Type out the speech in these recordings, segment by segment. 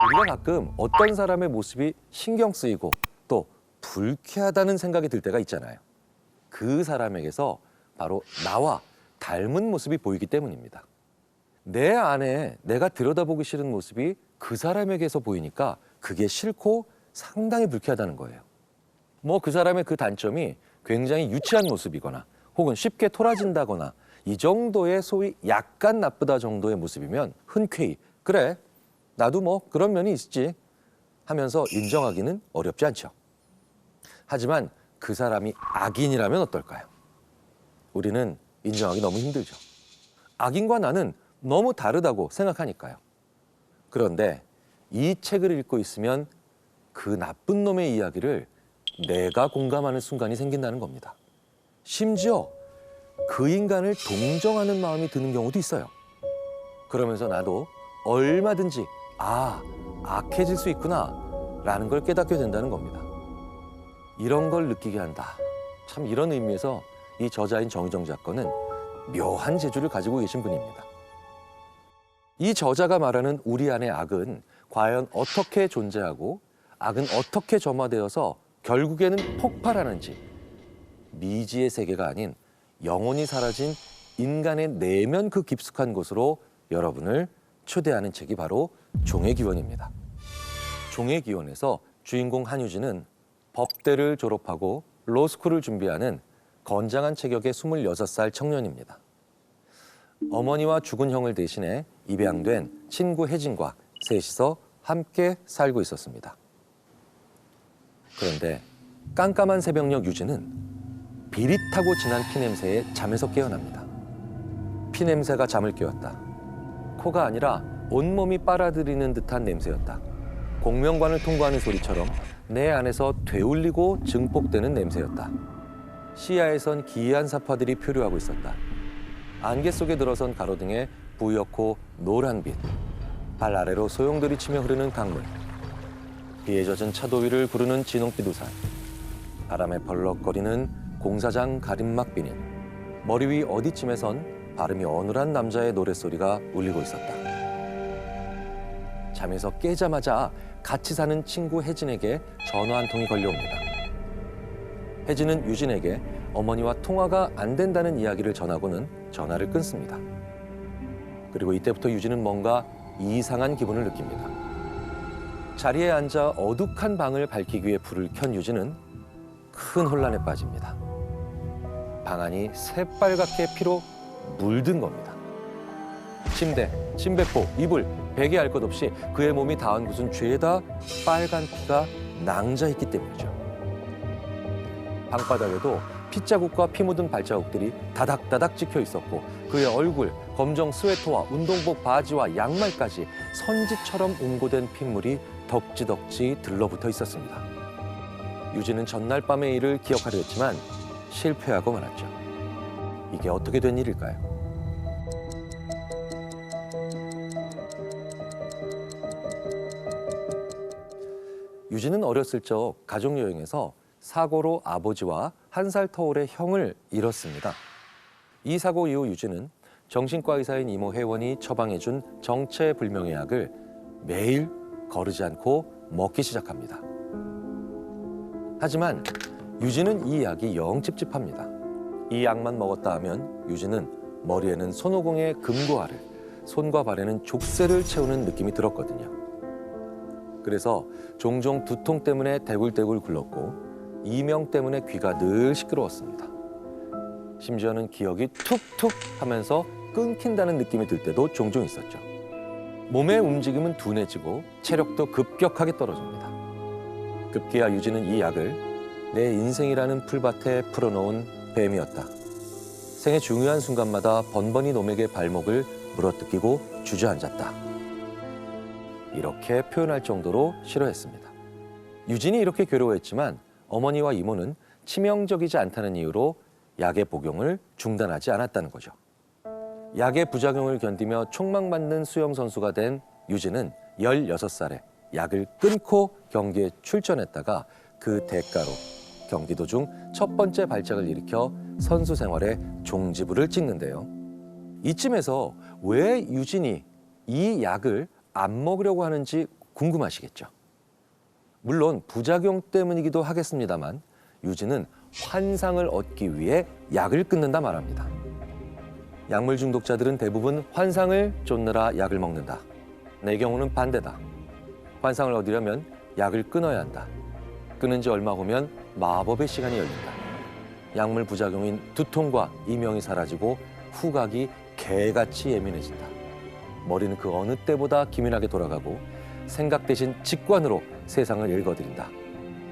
우리가 가끔 어떤 사람의 모습이 신경 쓰이고 또 불쾌하다는 생각이 들 때가 있잖아요. 그 사람에게서 바로 나와 닮은 모습이 보이기 때문입니다. 내 안에 내가 들여다보기 싫은 모습이 그 사람에게서 보이니까 그게 싫고 상당히 불쾌하다는 거예요. 뭐 그 사람의 그 단점이 굉장히 유치한 모습이거나 혹은 쉽게 토라진다거나 이 정도의 소위 약간 나쁘다 정도의 모습이면 흔쾌히 그래 나도 뭐 그런 면이 있지 하면서 인정하기는 어렵지 않죠. 하지만 그 사람이 악인이라면 어떨까요? 우리는 인정하기 너무 힘들죠. 악인과 나는 너무 다르다고 생각하니까요. 그런데 이 책을 읽고 있으면 그 나쁜 놈의 이야기를 내가 공감하는 순간이 생긴다는 겁니다. 심지어 그 인간을 동정하는 마음이 드는 경우도 있어요. 그러면서 나도 얼마든지 악해질 수 있구나 라는 걸 깨닫게 된다는 겁니다. 이런 걸 느끼게 한다. 참 이런 의미에서 이 저자인 정유정 작가는 묘한 재주를 가지고 계신 분입니다. 이 저자가 말하는 우리 안의 악은 과연 어떻게 존재하고 악은 어떻게 점화되어서 결국에는 폭발하는지 미지의 세계가 아닌 영혼이 사라진 인간의 내면 그 깊숙한 곳으로 여러분을 초대하는 책이 바로 종의 기원입니다. 종의 기원에서 주인공 한유진은 법대를 졸업하고 로스쿨을 준비하는 건장한 체격의 26살 청년입니다. 어머니와 죽은 형을 대신해 입양된 친구 혜진과 셋이서 함께 살고 있었습니다. 그런데 깜깜한 새벽녘 유진은 비릿하고 진한 피냄새에 잠에서 깨어납니다. 피냄새가 잠을 깨웠다. 코가 아니라 온몸이 빨아들이는 듯한 냄새였다. 공명관을 통과하는 소리처럼 내 안에서 되울리고 증폭되는 냄새였다. 시야에선 기이한 사파들이 표류하고 있었다. 안개 속에 들어선 가로등에 부옇고 노란 빛, 발 아래로 소용돌이 치며 흐르는 강물, 비에 젖은 차도 위를 구르는 진홍빛 우산, 바람에 벌럭거리는 공사장 가림막 비닐, 머리 위 어디쯤에선 발음이 어눌한 남자의 노랫소리가 울리고 있었다. 잠에서 깨자마자 같이 사는 친구 혜진에게 전화 한 통이 걸려옵니다. 혜진은 유진에게 어머니와 통화가 안 된다는 이야기를 전하고는 전화를 끊습니다. 그리고 이때부터 유진은 뭔가 이상한 기분을 느낍니다. 자리에 앉아 어둑한 방을 밝히기 위해 불을 켠 유진은 큰 혼란에 빠집니다. 방 안이 새빨갛게 피로 물든 겁니다. 침대, 침배포, 이불, 베개 알 것 없이 그의 몸이 닿은 곳은 죄다 빨간 피가 낭자있기 때문이죠. 방바닥에도 핏자국과 피 묻은 발자국들이 다닥다닥 찍혀 있었고 그의 얼굴, 검정 스웨터와 운동복 바지와 양말까지 선지처럼 웅고된 핏물이 덕지덕지 들러붙어 있었습니다. 유진은 전날 밤의 일을 기억하려 했지만 실패하고 말았죠. 이게 어떻게 된 일일까요? 유진은 어렸을 적 가족여행에서 사고로 아버지와 1살 터울의 형을 잃었습니다. 이 사고 이후 유진은 정신과 의사인 이모 혜원이 처방해준 정체불명의 약을 매일 거르지 않고 먹기 시작합니다. 하지만 유진은 이 약이 영 찝찝합니다. 이 약만 먹었다 하면 유진은 머리에는 손오공의 금고알을, 손과 발에는 족쇄를 채우는 느낌이 들었거든요. 그래서 종종 두통 때문에 대굴대굴 굴렀고 이명 때문에 귀가 늘 시끄러웠습니다. 심지어는 기억이 툭툭 하면서 끊긴다는 느낌이 들 때도 종종 있었죠. 몸의 움직임은 둔해지고 체력도 급격하게 떨어집니다. 급기야 유진은 이 약을 내 인생이라는 풀밭에 풀어놓은 뱀이었다. 생의 중요한 순간마다 번번이 놈에게 발목을 물어뜯기고 주저앉았다. 이렇게 표현할 정도로 싫어했습니다. 유진이 이렇게 괴로워했지만 어머니와 이모는 치명적이지 않다는 이유로 약의 복용을 중단하지 않았다는 거죠. 약의 부작용을 견디며 촉망받는 수영선수가 된 유진은 16살에 약을 끊고 경기에 출전했다가 그 대가로 경기 도중 첫 번째 발작을 일으켜 선수 생활에 종지부를 찍는데요. 이쯤에서 왜 유진이 이 약을 안 먹으려고 하는지 궁금하시겠죠? 물론 부작용 때문이기도 하겠습니다만 유진은 환상을 얻기 위해 약을 끊는다 말합니다. 약물 중독자들은 대부분 환상을 쫓느라 약을 먹는다. 내 경우는 반대다. 환상을 얻으려면 약을 끊어야 한다. 끊은 지 얼마 후면 마법의 시간이 열린다. 약물 부작용인 두통과 이명이 사라지고 후각이 개같이 예민해진다. 머리는 그 어느 때보다 기민하게 돌아가고 생각 대신 직관으로 세상을 읽어드린다.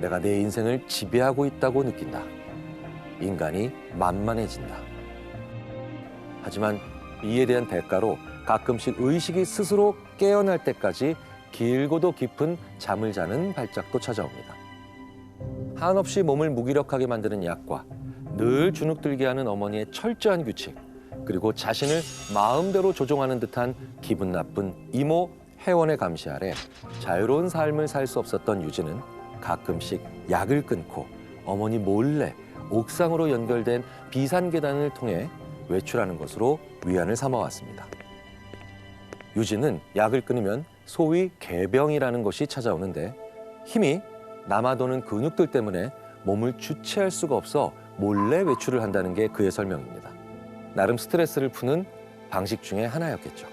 내가 내 인생을 지배하고 있다고 느낀다. 인간이 만만해진다. 하지만 이에 대한 대가로 가끔씩 의식이 스스로 깨어날 때까지 길고도 깊은 잠을 자는 발작도 찾아옵니다. 한없이 몸을 무기력하게 만드는 약과 늘 주눅들게 하는 어머니의 철저한 규칙, 그리고 자신을 마음대로 조종하는 듯한 기분 나쁜 이모 혜원의 감시 아래 자유로운 삶을 살 수 없었던 유진은 가끔씩 약을 끊고 어머니 몰래 옥상으로 연결된 비산계단을 통해 외출하는 것으로 위안을 삼아왔습니다. 유진은 약을 끊으면 소위 개병이라는 것이 찾아오는데 힘이 남아도는 근육들 때문에 몸을 주체할 수가 없어 몰래 외출을 한다는 게 그의 설명입니다. 나름 스트레스를 푸는 방식 중에 하나였겠죠.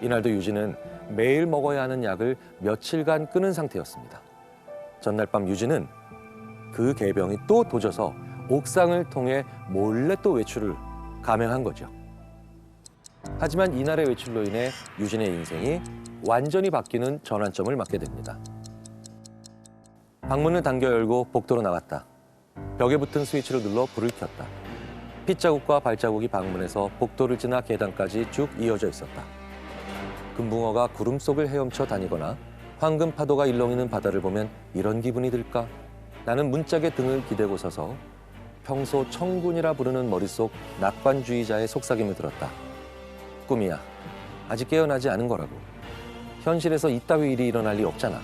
이날도 유진은 매일 먹어야 하는 약을 며칠간 끊은 상태였습니다. 전날 밤 유진은 그 개병이 또 도져서 옥상을 통해 몰래 또 외출을 감행한 거죠. 하지만 이날의 외출로 인해 유진의 인생이 완전히 바뀌는 전환점을 맞게 됩니다. 방문을 당겨 열고 복도로 나갔다. 벽에 붙은 스위치를 눌러 불을 켰다. 핏자국과 발자국이 방문에서 복도를 지나 계단까지 쭉 이어져 있었다. 금붕어가 구름 속을 헤엄쳐 다니거나 황금 파도가 일렁이는 바다를 보면 이런 기분이 들까? 나는 문짝에 등을 기대고 서서 평소 청군이라 부르는 머릿속 낙관주의자의 속삭임을 들었다. 꿈이야. 아직 깨어나지 않은 거라고. 현실에서 이따위 일이 일어날 리 없잖아.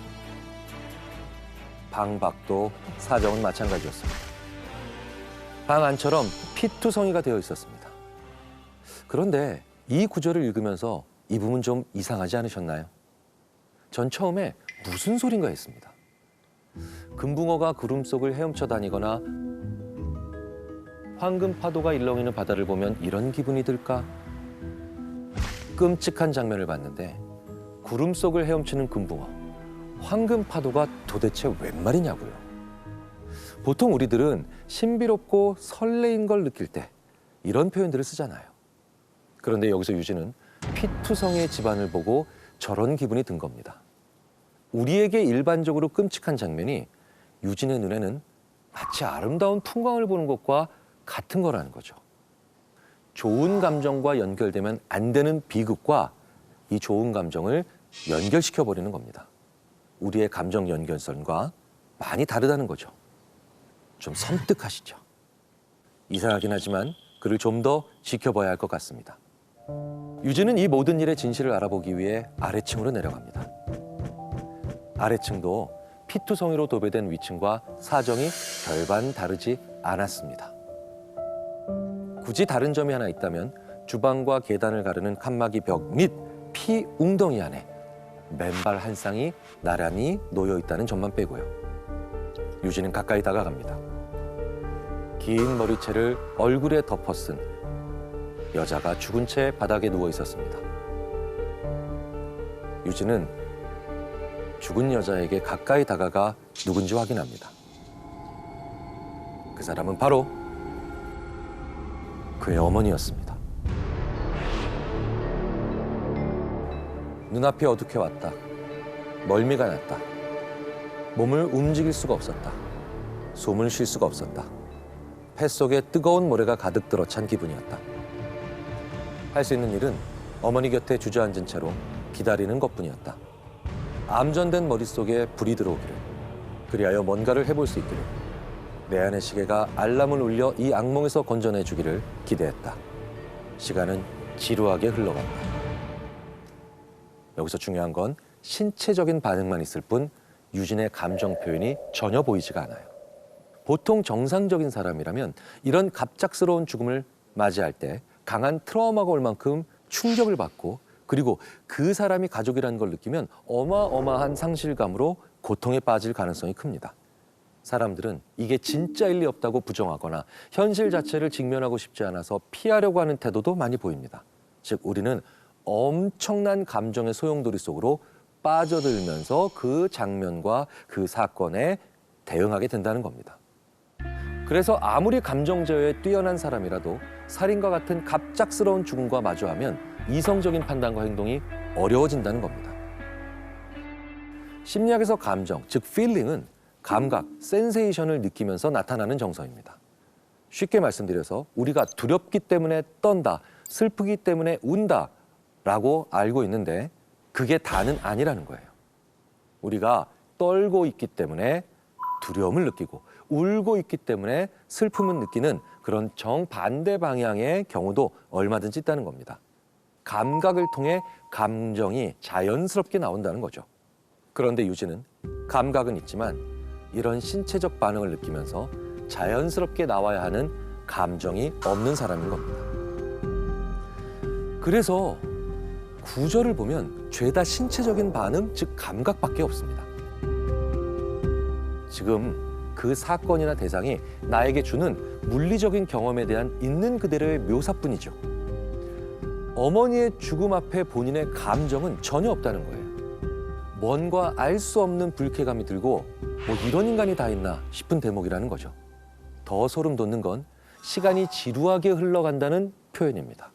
방 밖도 사정은 마찬가지였습니다. 방 안처럼 피투성이가 되어 있었습니다. 그런데 이 구절을 읽으면서 이 부분 좀 이상하지 않으셨나요? 전 처음에 무슨 소린가 했습니다. 금붕어가 구름 속을 헤엄쳐 다니거나 황금 파도가 일렁이는 바다를 보면 이런 기분이 들까? 끔찍한 장면을 봤는데 구름 속을 헤엄치는 금붕어, 황금 파도가 도대체 웬 말이냐고요. 보통 우리들은 신비롭고 설레인 걸 느낄 때 이런 표현들을 쓰잖아요. 그런데 여기서 유진은 피투성이의 집안을 보고 저런 기분이 든 겁니다. 우리에게 일반적으로 끔찍한 장면이 유진의 눈에는 마치 아름다운 풍광을 보는 것과 같은 거라는 거죠. 좋은 감정과 연결되면 안 되는 비극과 이 좋은 감정을 연결시켜버리는 겁니다. 우리의 감정 연결선과 많이 다르다는 거죠. 좀 섬뜩하시죠? 이상하긴 하지만 그를 좀 더 지켜봐야 할 것 같습니다. 유진은 이 모든 일의 진실을 알아보기 위해 아래층으로 내려갑니다. 아래층도 피투성이로 도배된 위층과 사정이 별반 다르지 않았습니다. 굳이 다른 점이 하나 있다면 주방과 계단을 가르는 칸막이 벽 및 피 웅덩이 안에 맨발 한 쌍이 나란히 놓여 있다는 점만 빼고요. 유진은 가까이 다가갑니다. 긴 머리채를 얼굴에 덮어쓴 여자가 죽은 채 바닥에 누워 있었습니다. 유진은 죽은 여자에게 가까이 다가가 누군지 확인합니다. 그 사람은 바로 그의 어머니였습니다. 눈앞이 어둑해 왔다. 멀미가 났다. 몸을 움직일 수가 없었다. 숨을 쉴 수가 없었다. 뱃속에 뜨거운 모래가 가득 들어찬 기분이었다. 할 수 있는 일은 어머니 곁에 주저앉은 채로 기다리는 것뿐이었다. 암전된 머릿속에 불이 들어오기를, 그리하여 뭔가를 해볼 수 있기를, 내 안의 시계가 알람을 울려 이 악몽에서 건져내주기를 기대했다. 시간은 지루하게 흘러간다. 여기서 중요한 건 신체적인 반응만 있을 뿐 유진의 감정 표현이 전혀 보이지가 않아요. 보통 정상적인 사람이라면 이런 갑작스러운 죽음을 맞이할 때 강한 트라우마가 올 만큼 충격을 받고 그리고 그 사람이 가족이라는 걸 느끼면 어마어마한 상실감으로 고통에 빠질 가능성이 큽니다. 사람들은 이게 진짜일 리 없다고 부정하거나 현실 자체를 직면하고 싶지 않아서 피하려고 하는 태도도 많이 보입니다. 즉, 우리는 엄청난 감정의 소용돌이 속으로 빠져들면서 그 장면과 그 사건에 대응하게 된다는 겁니다. 그래서 아무리 감정 제어에 뛰어난 사람이라도 살인과 같은 갑작스러운 죽음과 마주하면 이성적인 판단과 행동이 어려워진다는 겁니다. 심리학에서 감정, 즉 feeling은 감각, 센세이션을 느끼면서 나타나는 정서입니다. 쉽게 말씀드려서 우리가 두렵기 때문에 떤다, 슬프기 때문에 운다 라고 알고 있는데 그게 다는 아니라는 거예요. 우리가 떨고 있기 때문에 두려움을 느끼고 울고 있기 때문에 슬픔을 느끼는 그런 정반대 방향의 경우도 얼마든지 있다는 겁니다. 감각을 통해 감정이 자연스럽게 나온다는 거죠. 그런데 유진은 감각은 있지만 이런 신체적 반응을 느끼면서 자연스럽게 나와야 하는 감정이 없는 사람인 겁니다. 그래서 구절을 보면 죄다 신체적인 반응, 즉 감각밖에 없습니다. 지금 그 사건이나 대상이 나에게 주는 물리적인 경험에 대한 있는 그대로의 묘사뿐이죠. 어머니의 죽음 앞에 본인의 감정은 전혀 없다는 거예요. 뭔가 알 수 없는 불쾌감이 들고 뭐 이런 인간이 다 있나 싶은 대목이라는 거죠. 더 소름 돋는 건 시간이 지루하게 흘러간다는 표현입니다.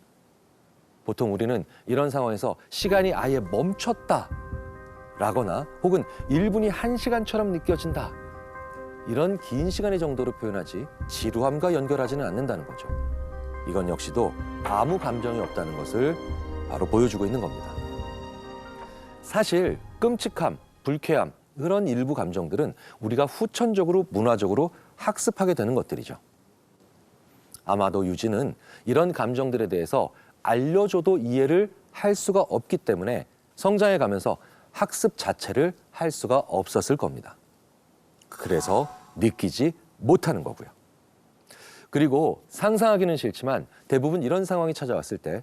보통 우리는 이런 상황에서 시간이 아예 멈췄다 라거나 혹은 1분이 1시간처럼 느껴진다 이런 긴 시간의 정도로 표현하지 지루함과 연결하지는 않는다는 거죠. 이건 역시도 아무 감정이 없다는 것을 바로 보여주고 있는 겁니다. 사실 끔찍함, 불쾌함 그런 일부 감정들은 우리가 후천적으로 문화적으로 학습하게 되는 것들이죠. 아마도 유진은 이런 감정들에 대해서 알려줘도 이해를 할 수가 없기 때문에 성장해 가면서 학습 자체를 할 수가 없었을 겁니다. 그래서 느끼지 못하는 거고요. 그리고 상상하기는 싫지만 대부분 이런 상황이 찾아왔을 때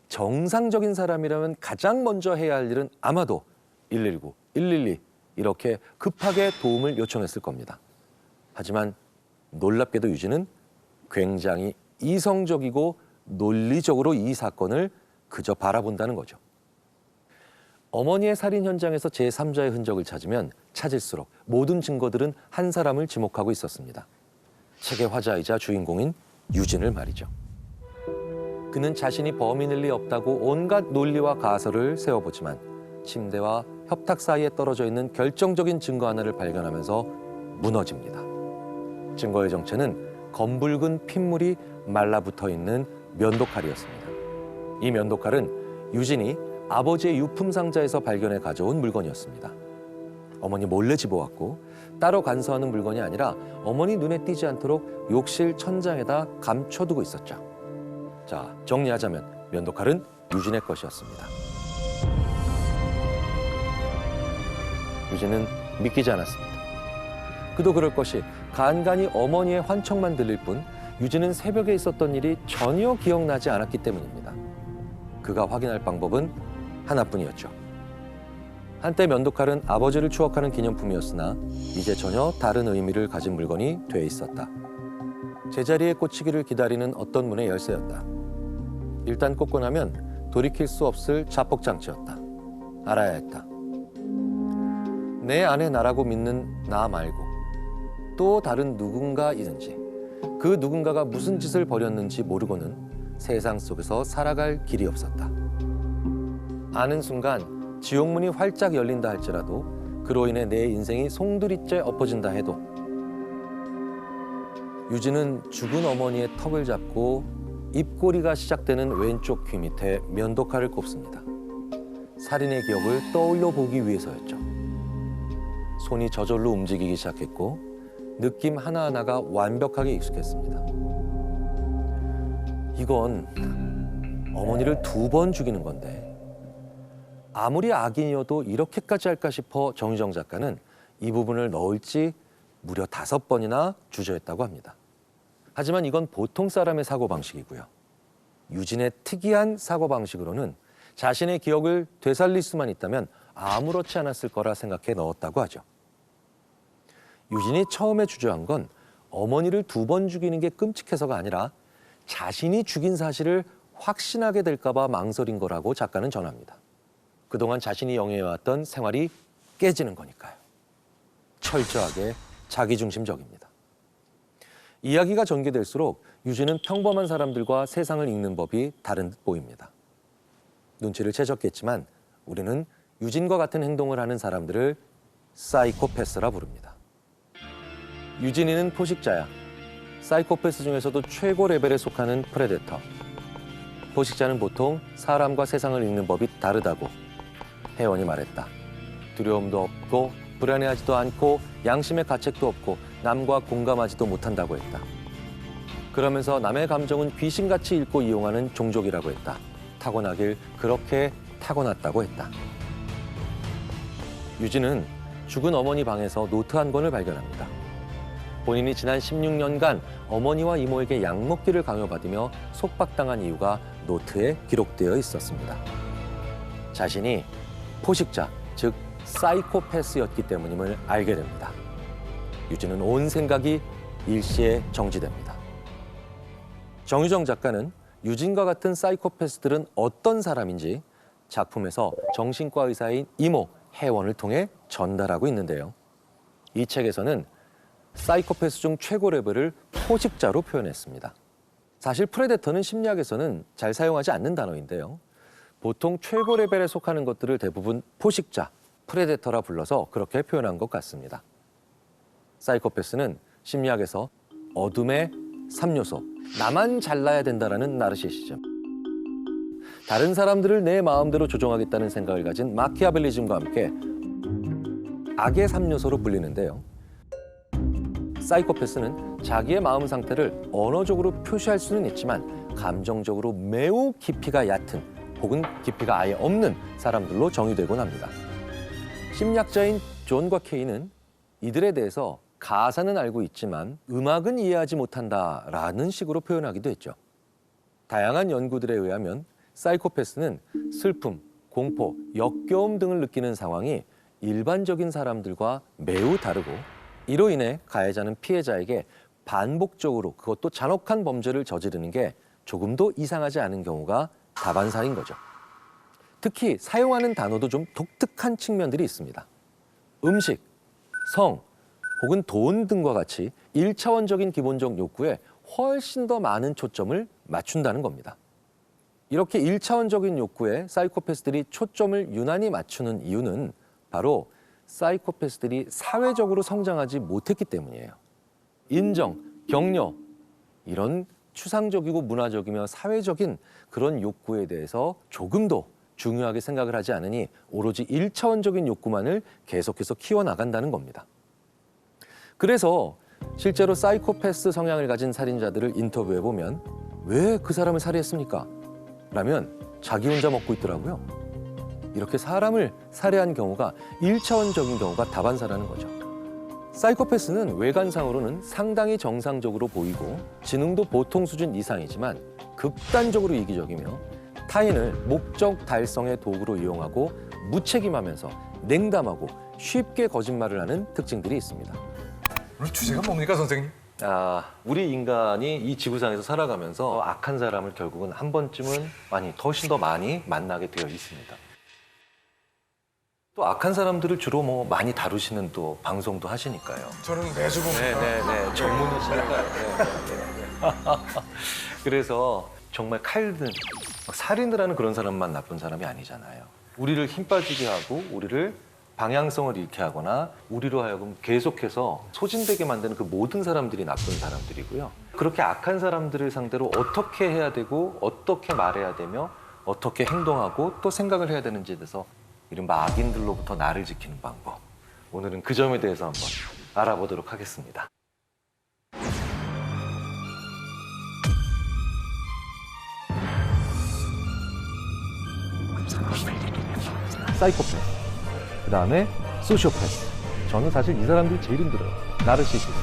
정상적인 사람이라면 가장 먼저 해야 할 일은 아마도 119, 112 이렇게 급하게 도움을 요청했을 겁니다. 하지만 놀랍게도 유진은 굉장히 이성적이고 논리적으로 이 사건을 그저 바라본다는 거죠. 어머니의 살인 현장에서 제3자의 흔적을 찾으면 찾을수록 모든 증거들은 한 사람을 지목하고 있었습니다. 책의 화자이자 주인공인 유진을 말이죠. 그는 자신이 범인일 리 없다고 온갖 논리와 가설을 세워보지만 침대와 협탁 사이에 떨어져 있는 결정적인 증거 하나를 발견하면서 무너집니다. 증거의 정체는 검붉은 핏물이 말라붙어 있는 면도칼이었습니다. 이 면도칼은 유진이 아버지의 유품 상자에서 발견해 가져온 물건이었습니다. 어머니 몰래 집어왔고 따로 간수하는 물건이 아니라 어머니 눈에 띄지 않도록 욕실 천장에다 감춰두고 있었죠. 자, 정리하자면 면도칼은 유진의 것이었습니다. 유진은 믿기지 않았습니다. 그도 그럴 것이 간간히 어머니의 환청만 들릴 뿐 유진은 새벽에 있었던 일이 전혀 기억나지 않았기 때문입니다. 그가 확인할 방법은 하나뿐이었죠. 한때 면도칼은 아버지를 추억하는 기념품이었으나 이제 전혀 다른 의미를 가진 물건이 돼 있었다. 제자리에 꽂히기를 기다리는 어떤 문의 열쇠였다. 일단 꽂고 나면 돌이킬 수 없을 자폭장치였다. 알아야 했다. 내 안에 나라고 믿는 나 말고 또 다른 누군가 있는지 그 누군가가 무슨 짓을 벌였는지 모르고는 세상 속에서 살아갈 길이 없었다. 아는 순간 지옥문이 활짝 열린다 할지라도 그로 인해 내 인생이 송두리째 엎어진다 해도 유진은 죽은 어머니의 턱을 잡고 입꼬리가 시작되는 왼쪽 귀 밑에 면도칼을 꼽습니다. 살인의 기억을 떠올려 보기 위해서였죠. 손이 저절로 움직이기 시작했고 느낌 하나하나가 완벽하게 익숙했습니다. 이건 어머니를 2번 죽이는 건데 아무리 악인이어도 이렇게까지 할까 싶어 정유정 작가는 이 부분을 넣을지 무려 5번이나 주저했다고 합니다. 하지만 이건 보통 사람의 사고방식이고요. 유진의 특이한 사고방식으로는 자신의 기억을 되살릴 수만 있다면 아무렇지 않았을 거라 생각해 넣었다고 하죠. 유진이 처음에 주저한 건 어머니를 2번 죽이는 게 끔찍해서가 아니라 자신이 죽인 사실을 확신하게 될까 봐 망설인 거라고 작가는 전합니다. 그동안 자신이 영위해왔던 생활이 깨지는 거니까요. 철저하게 자기중심적입니다. 이야기가 전개될수록 유진은 평범한 사람들과 세상을 읽는 법이 다른 듯 보입니다. 눈치를 채셨겠지만 우리는 유진과 같은 행동을 하는 사람들을 사이코패스라 부릅니다. 유진이는 포식자야. 사이코패스 중에서도 최고 레벨에 속하는 프레데터. 포식자는 보통 사람과 세상을 읽는 법이 다르다고 혜원이 말했다. 두려움도 없고 불안해하지도 않고 양심의 가책도 없고 남과 공감하지도 못한다고 했다. 그러면서 남의 감정은 귀신같이 읽고 이용하는 종족이라고 했다. 타고나길 그렇게 타고났다고 했다. 유진은 죽은 어머니 방에서 노트 한 권을 발견합니다. 본인이 지난 16년간 어머니와 이모에게 약 먹기를 강요받으며 속박당한 이유가 노트에 기록되어 있었습니다. 자신이 포식자, 즉 사이코패스였기 때문임을 알게 됩니다. 유진은 온 생각이 일시에 정지됩니다. 정유정 작가는 유진과 같은 사이코패스들은 어떤 사람인지 작품에서 정신과 의사인 이모 혜원을 통해 전달하고 있는데요. 이 책에서는 사이코패스 중 최고 레벨을 포식자로 표현했습니다. 사실 프레데터는 심리학에서는 잘 사용하지 않는 단어인데요. 보통 최고 레벨에 속하는 것들을 대부분 포식자, 프레데터라 불러서 그렇게 표현한 것 같습니다. 사이코패스는 심리학에서 어둠의 3요소, 나만 잘나야 된다라는 나르시시즘, 다른 사람들을 내 마음대로 조종하겠다는 생각을 가진 마키아벨리즘과 함께 악의 3요소로 불리는데요. 사이코패스는 자기의 마음 상태를 언어적으로 표시할 수는 있지만 감정적으로 매우 깊이가 얕은 혹은 깊이가 아예 없는 사람들로 정의되곤 합니다. 심리학자인 존과 케이는 이들에 대해서 가사는 알고 있지만 음악은 이해하지 못한다라는 식으로 표현하기도 했죠. 다양한 연구들에 의하면 사이코패스는 슬픔, 공포, 역겨움 등을 느끼는 상황이 일반적인 사람들과 매우 다르고 이로 인해 가해자는 피해자에게 반복적으로 그것도 잔혹한 범죄를 저지르는 게 조금도 이상하지 않은 경우가 다반사인 거죠. 특히 사용하는 단어도 좀 독특한 측면들이 있습니다. 음식, 성, 혹은 돈 등과 같이 1차원적인 기본적 욕구에 훨씬 더 많은 초점을 맞춘다는 겁니다. 이렇게 1차원적인 욕구에 사이코패스들이 초점을 유난히 맞추는 이유는 바로 사이코패스들이 사회적으로 성장하지 못했기 때문이에요. 인정, 격려, 이런 추상적이고 문화적이며 사회적인 그런 욕구에 대해서 조금도 중요하게 생각을 하지 않으니 오로지 1차원적인 욕구만을 계속해서 키워나간다는 겁니다. 그래서 실제로 사이코패스 성향을 가진 살인자들을 인터뷰해보면 왜 그 사람을 살해했습니까? 라면 자기 혼자 먹고 있더라고요. 이렇게 사람을 살해한 경우가 1차원적인 경우가 다반사라는 거죠. 사이코패스는 외관상으로는 상당히 정상적으로 보이고 지능도 보통 수준 이상이지만 극단적으로 이기적이며 타인을 목적 달성의 도구로 이용하고 무책임하면서 냉담하고 쉽게 거짓말을 하는 특징들이 있습니다. 오늘 주제가 뭡니까, 선생님? 우리 인간이 이 지구상에서 살아가면서 악한 사람을 결국은 한 번쯤은 훨씬 더 많이 만나게 되어 있습니다. 또 악한 사람들을 주로 많이 다루시는 또 방송도 하시니까요. 저는 매주 봅니다. 네네네, 전문이시니까요. 그래서 정말 칼든 살인을 하는 그런 사람만 나쁜 사람이 아니잖아요. 우리를 힘 빠지게 하고 우리를 방향성을 잃게 하거나 우리로 하여금 계속해서 소진되게 만드는 그 모든 사람들이 나쁜 사람들이고요. 그렇게 악한 사람들을 상대로 어떻게 해야 되고 어떻게 말해야 되며 어떻게 행동하고 또 생각을 해야 되는지에 대해서 이른바 악인들로부터 나를 지키는 방법. 오늘은 그 점에 대해서 한번 알아보도록 하겠습니다. 사이코패스, 그 다음에 소시오패스. 저는 사실 이 사람들이 제일 힘들어요. 나르시시즘.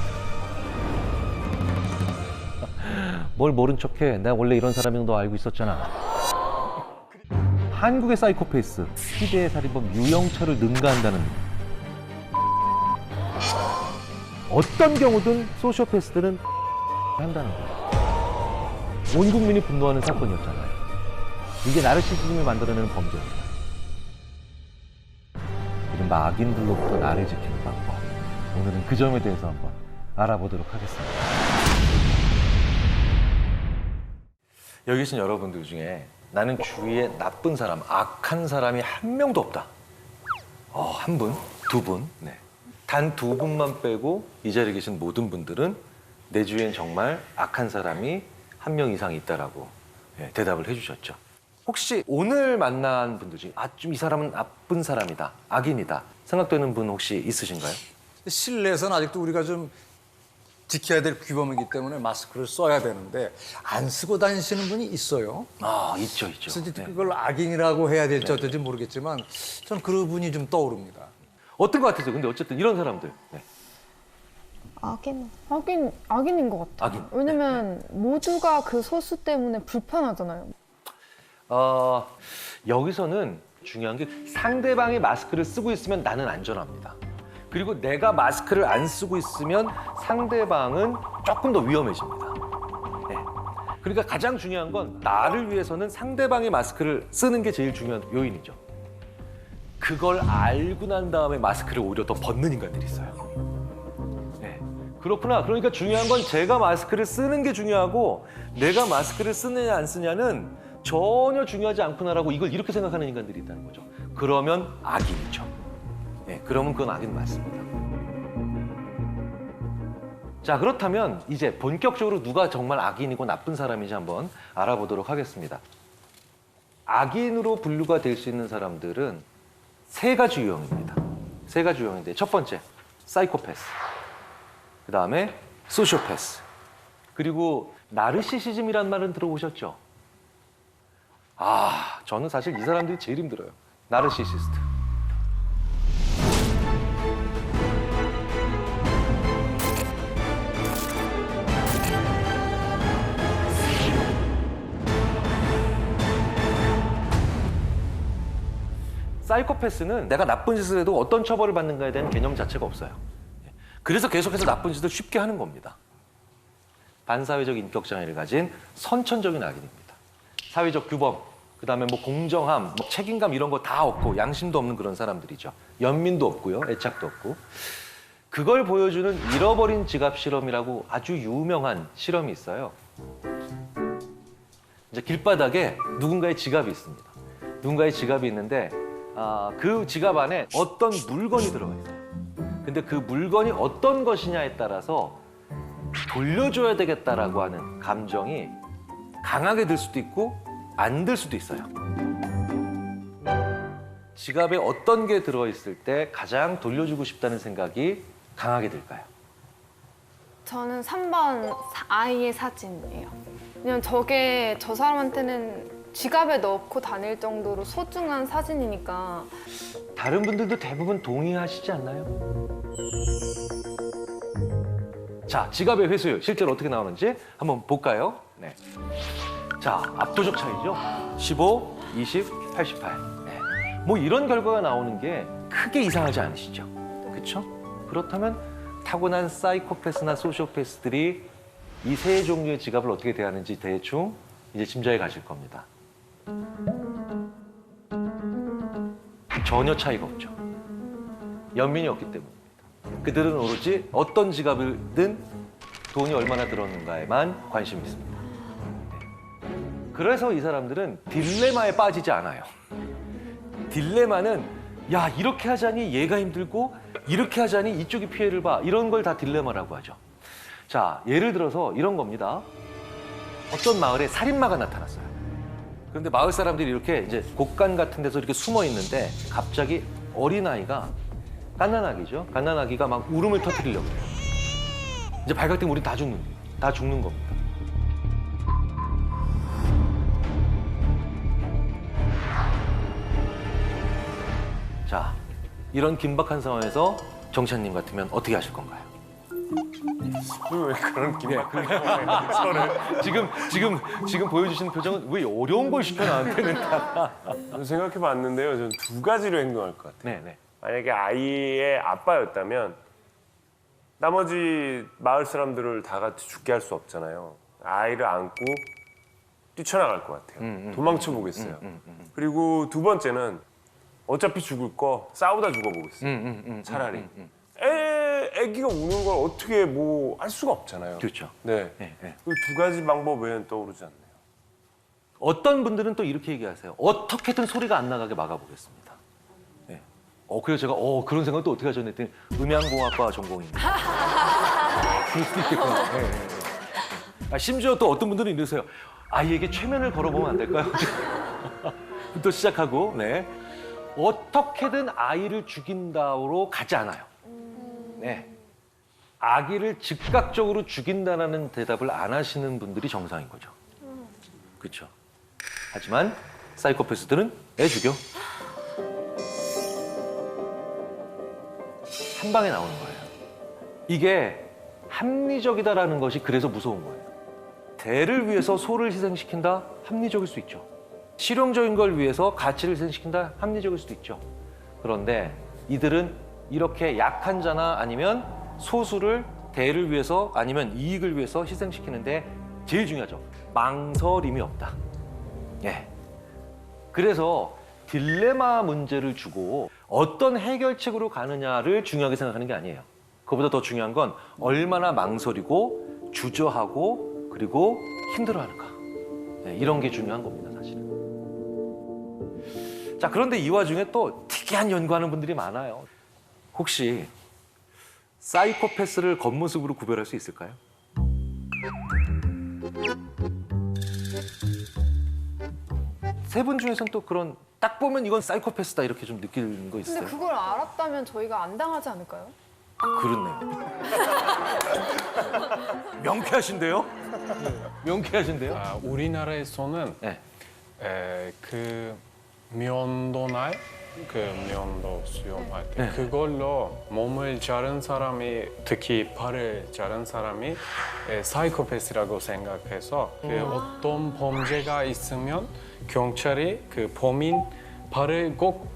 뭘 모른 척해. 내가 원래 이런 사람인 거 너 알고 있었잖아. 한국의 사이코패스, 희대의 살인범 유영철을 능가한다는 어떤 경우든 소시오패스들은 한다는 거예요. 온 국민이 분노하는 사건이었잖아요. 이게 나르시시즘이 만들어내는 범죄입니다. 이른바 악인들로부터 나를 지키는 방법. 오늘은 그 점에 대해서 한번 알아보도록 하겠습니다. 여기 계신 여러분들 중에 나는 주위에 나쁜 사람, 악한 사람이 한 명도 없다. 한 분, 두 분, 네. 단 두 분만 빼고 이 자리에 계신 모든 분들은 내 주위엔 정말 악한 사람이 한 명 이상 있다라고 대답을 해주셨죠. 혹시 오늘 만난 분들 중에 좀 이 사람은 나쁜 사람이다, 악인이다 생각되는 분 혹시 있으신가요? 실내에서는 아직도 우리가 좀 지켜야 될 규범이기 때문에 마스크를 써야 되는데 안 쓰고 다니시는 분이 있어요. 있죠. 그래서 이제 그걸 악인이라고 해야 될지 어떨지 모르겠지만 저는 그 분이 좀 떠오릅니다. 어떤 것 같으세요? 근데 어쨌든 이런 사람들. 네. 악인인 것 같아요. 악인. 왜냐면 모두가 그 소수 때문에 불편하잖아요. 여기서는 중요한 게 상대방이 마스크를 쓰고 있으면 나는 안전합니다. 그리고 내가 마스크를 안 쓰고 있으면 상대방은 조금 더 위험해집니다. 네. 그러니까 가장 중요한 건 나를 위해서는 상대방이 마스크를 쓰는 게 제일 중요한 요인이죠. 그걸 알고 난 다음에 마스크를 오히려 더 벗는 인간들이 있어요. 네. 그렇구나. 그러니까 중요한 건 제가 마스크를 쓰는 게 중요하고 내가 마스크를 쓰느냐 안 쓰냐는 전혀 중요하지 않구나라고 이걸 이렇게 생각하는 인간들이 있다는 거죠. 그러면 악인이죠. 네, 그러면 그건 악인 맞습니다. 자, 그렇다면 이제 본격적으로 누가 정말 악인이고 나쁜 사람인지 한번 알아보도록 하겠습니다. 악인으로 분류가 될 수 있는 사람들은 세 가지 유형입니다. 세 가지 유형인데 첫 번째, 사이코패스. 그 다음에 소시오패스. 그리고 나르시시즘이란 말은 들어보셨죠? 저는 사실 이 사람들이 제일 힘들어요. 나르시시스트. 사이코패스는 내가 나쁜 짓을 해도 어떤 처벌을 받는가에 대한 개념 자체가 없어요. 그래서 계속해서 나쁜 짓을 쉽게 하는 겁니다. 반사회적 인격장애를 가진 선천적인 악인입니다. 사회적 규범, 그다음에 뭐 공정함, 뭐 책임감 이런 거 다 없고 양심도 없는 그런 사람들이죠. 연민도 없고요, 애착도 없고. 그걸 보여주는 잃어버린 지갑 실험이라고 아주 유명한 실험이 있어요. 이제 길바닥에 누군가의 지갑이 있습니다. 누군가의 지갑이 있는데 그 지갑 안에 어떤 물건이 들어가 있어요. 근데 그 물건이 어떤 것이냐에 따라서 돌려줘야 되겠다라고 하는 감정이 강하게 들 수도 있고 안 들 수도 있어요. 지갑에 어떤 게 들어있을 때 가장 돌려주고 싶다는 생각이 강하게 들까요? 저는 3번 아이의 사진이에요. 왜냐면 저게 저 사람한테는 지갑에 넣고 다닐 정도로 소중한 사진이니까. 다른 분들도 대부분 동의하시지 않나요? 자, 지갑의 회수율 실제로 어떻게 나오는지 한번 볼까요? 네. 자, 압도적 차이죠. 15, 20, 88. 네. 뭐 이런 결과가 나오는 게 크게 이상하지 않으시죠? 그렇죠? 그렇다면 타고난 사이코패스나 소시오패스들이 이 세 종류의 지갑을 어떻게 대하는지 대충 이제 짐작이 가실 겁니다. 전혀 차이가 없죠. 연민이 없기 때문입니다. 그들은 오로지 어떤 지갑이든 돈이 얼마나 들었는가에만 관심이 있습니다. 그래서 이 사람들은 딜레마에 빠지지 않아요. 딜레마는 야, 이렇게 하자니 얘가 힘들고 이렇게 하자니 이쪽이 피해를 봐. 이런 걸 다 딜레마라고 하죠. 자, 예를 들어서 이런 겁니다. 어떤 마을에 살인마가 나타났어요. 그런데 마을 사람들이 이렇게 이제 곳간 같은 데서 이렇게 숨어 있는데 갑자기 어린아이가 갓난아기죠. 갓난아기가 막 울음을 터뜨리려고 해요. 이제 발각되면 우린 다 죽는 겁니다. 자, 이런 긴박한 상황에서 정찬님 같으면 어떻게 하실 건가요? 왜 그런 긴박한 서를 지금 보여주시는 표정은 왜 어려운 걸 시켜 나한테는? 저는 생각해봤는데요. 저는 두 가지로 행동할 것 같아요. 네. 만약에 아이의 아빠였다면 나머지 마을 사람들을 다 같이 죽게 할 수 없잖아요. 아이를 안고 뛰쳐나갈 것 같아요. 도망쳐 보겠어요. 그리고 두 번째는 어차피 죽을 거 싸우다 죽어보겠어요. 차라리. 애기가 우는 걸 어떻게 뭐 할 수가 없잖아요. 그렇죠. 네. 네. 그 두 가지 방법 외에는 떠오르지 않네요. 어떤 분들은 또 이렇게 얘기하세요. 어떻게든 소리가 안 나가게 막아보겠습니다. 네. 그래서 제가 그런 생각도 어떻게 하셨나 했더니 음향공학과 전공입니다. 그럴 수도 있겠구나. 네. 심지어 또 어떤 분들은 이러세요. 아이에게 최면을 걸어보면 안 될까요? 또 시작하고, 네. 어떻게든 아이를 죽인다로 가지 않아요. 네. 아기를 즉각적으로 죽인다라는 대답을 안 하시는 분들이 정상인 거죠. 그렇죠. 하지만 사이코패스들은 애 죽여. 한 방에 나오는 거예요. 이게 합리적이다라는 것이 그래서 무서운 거예요. 대를 위해서 소를 희생시킨다? 합리적일 수 있죠. 실용적인 걸 위해서 가치를 희생시킨다? 합리적일 수도 있죠. 그런데 이들은 이렇게 약한 자나 아니면 소수를 대를 위해서 아니면 이익을 위해서 희생시키는데 제일 중요하죠. 망설임이 없다. 예. 그래서 딜레마 문제를 주고 어떤 해결책으로 가느냐를 중요하게 생각하는 게 아니에요. 그보다 더 중요한 건 얼마나 망설이고 주저하고 그리고 힘들어하는가. 예, 이런 게 중요한 겁니다, 사실은. 자, 그런데 이 와중에 또 특이한 연구하는 분들이 많아요. 혹시 사이코패스를 겉모습으로 구별할 수 있을까요? 세 분 중에서는 또 그런 딱 보면 이건 사이코패스다 이렇게 좀 느끼는 거 있어요? 근데 그걸 알았다면 저희가 안 당하지 않을까요? 그렇네요. 명쾌하신데요? 명쾌하신데요? 우리나라에서는 네. 그 면도날 면도 수영할 때 네. 그걸로 몸을 자른 사람이 특히 발을 자른 사람이 사이코패스라고 생각해서 어떤 범죄가 있으면 경찰이 그 범인 발을 꼭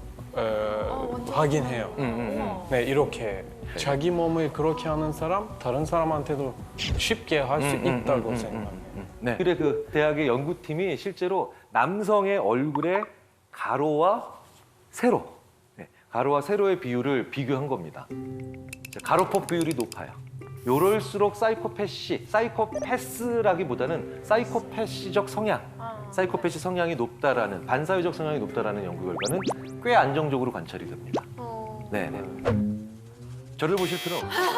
확인해요. 네, 이렇게 자기 몸을 그렇게 하는 사람 다른 사람한테도 쉽게 할 수 있다고 생각해요. 네. 그래 그 대학의 연구팀이 실제로 남성의 얼굴의 가로와 세로, 네, 가로와 세로의 비율을 비교한 겁니다. 가로폭 비율이 높아요. 요럴수록 사이코패스라기보다는 사이코패시적 성향, 사이코패시 성향이 높다라는 반사회적 성향이 높다라는 연구 결과는 꽤 안정적으로 관찰이 됩니다. 네네. 저를 보실 필요 없어요.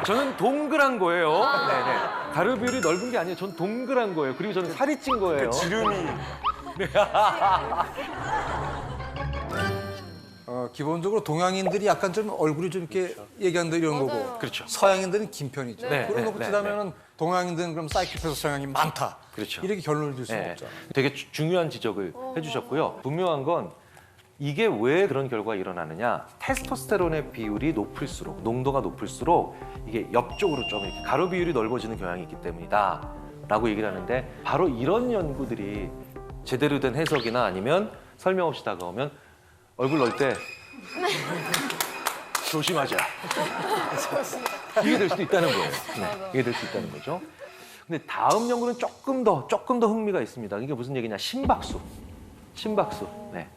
저는 동그란 거예요. 네네. 가로 비율이 넓은 게 아니에요. 전 동그란 거예요. 그리고 저는 살이 찐 거예요. 지름이 기본적으로 동양인들이 약간 좀 얼굴이 좀 이렇게 얘기한다 이런 거고 그렇죠. 서양인들은 긴 편이죠. 네, 그런 거 네, 치자면은 동양인들은 그럼 사이코패스 성향이 많다. 그렇죠. 이렇게 결론을 줄 수는 네, 없잖아요. 되게 중요한 지적을 해주셨고요. 분명한 건 이게 왜 그런 결과가 일어나느냐. 테스토스테론의 비율이 높을수록, 농도가 높을수록 이게 옆쪽으로 좀 이렇게 가로 비율이 넓어지는 경향이 있기 때문이다 라고 얘기를 하는데 바로 이런 연구들이 제대로 된 해석이나 아니면 설명 없이 다가오면 얼굴 넣을 때 조심하자. 이게 될 수도 있다는 거예요. 네, 이게 될 수 있다는 거죠. 근데 다음 연구는 조금 더 흥미가 있습니다. 이게 무슨 얘기냐? 심박수. 네.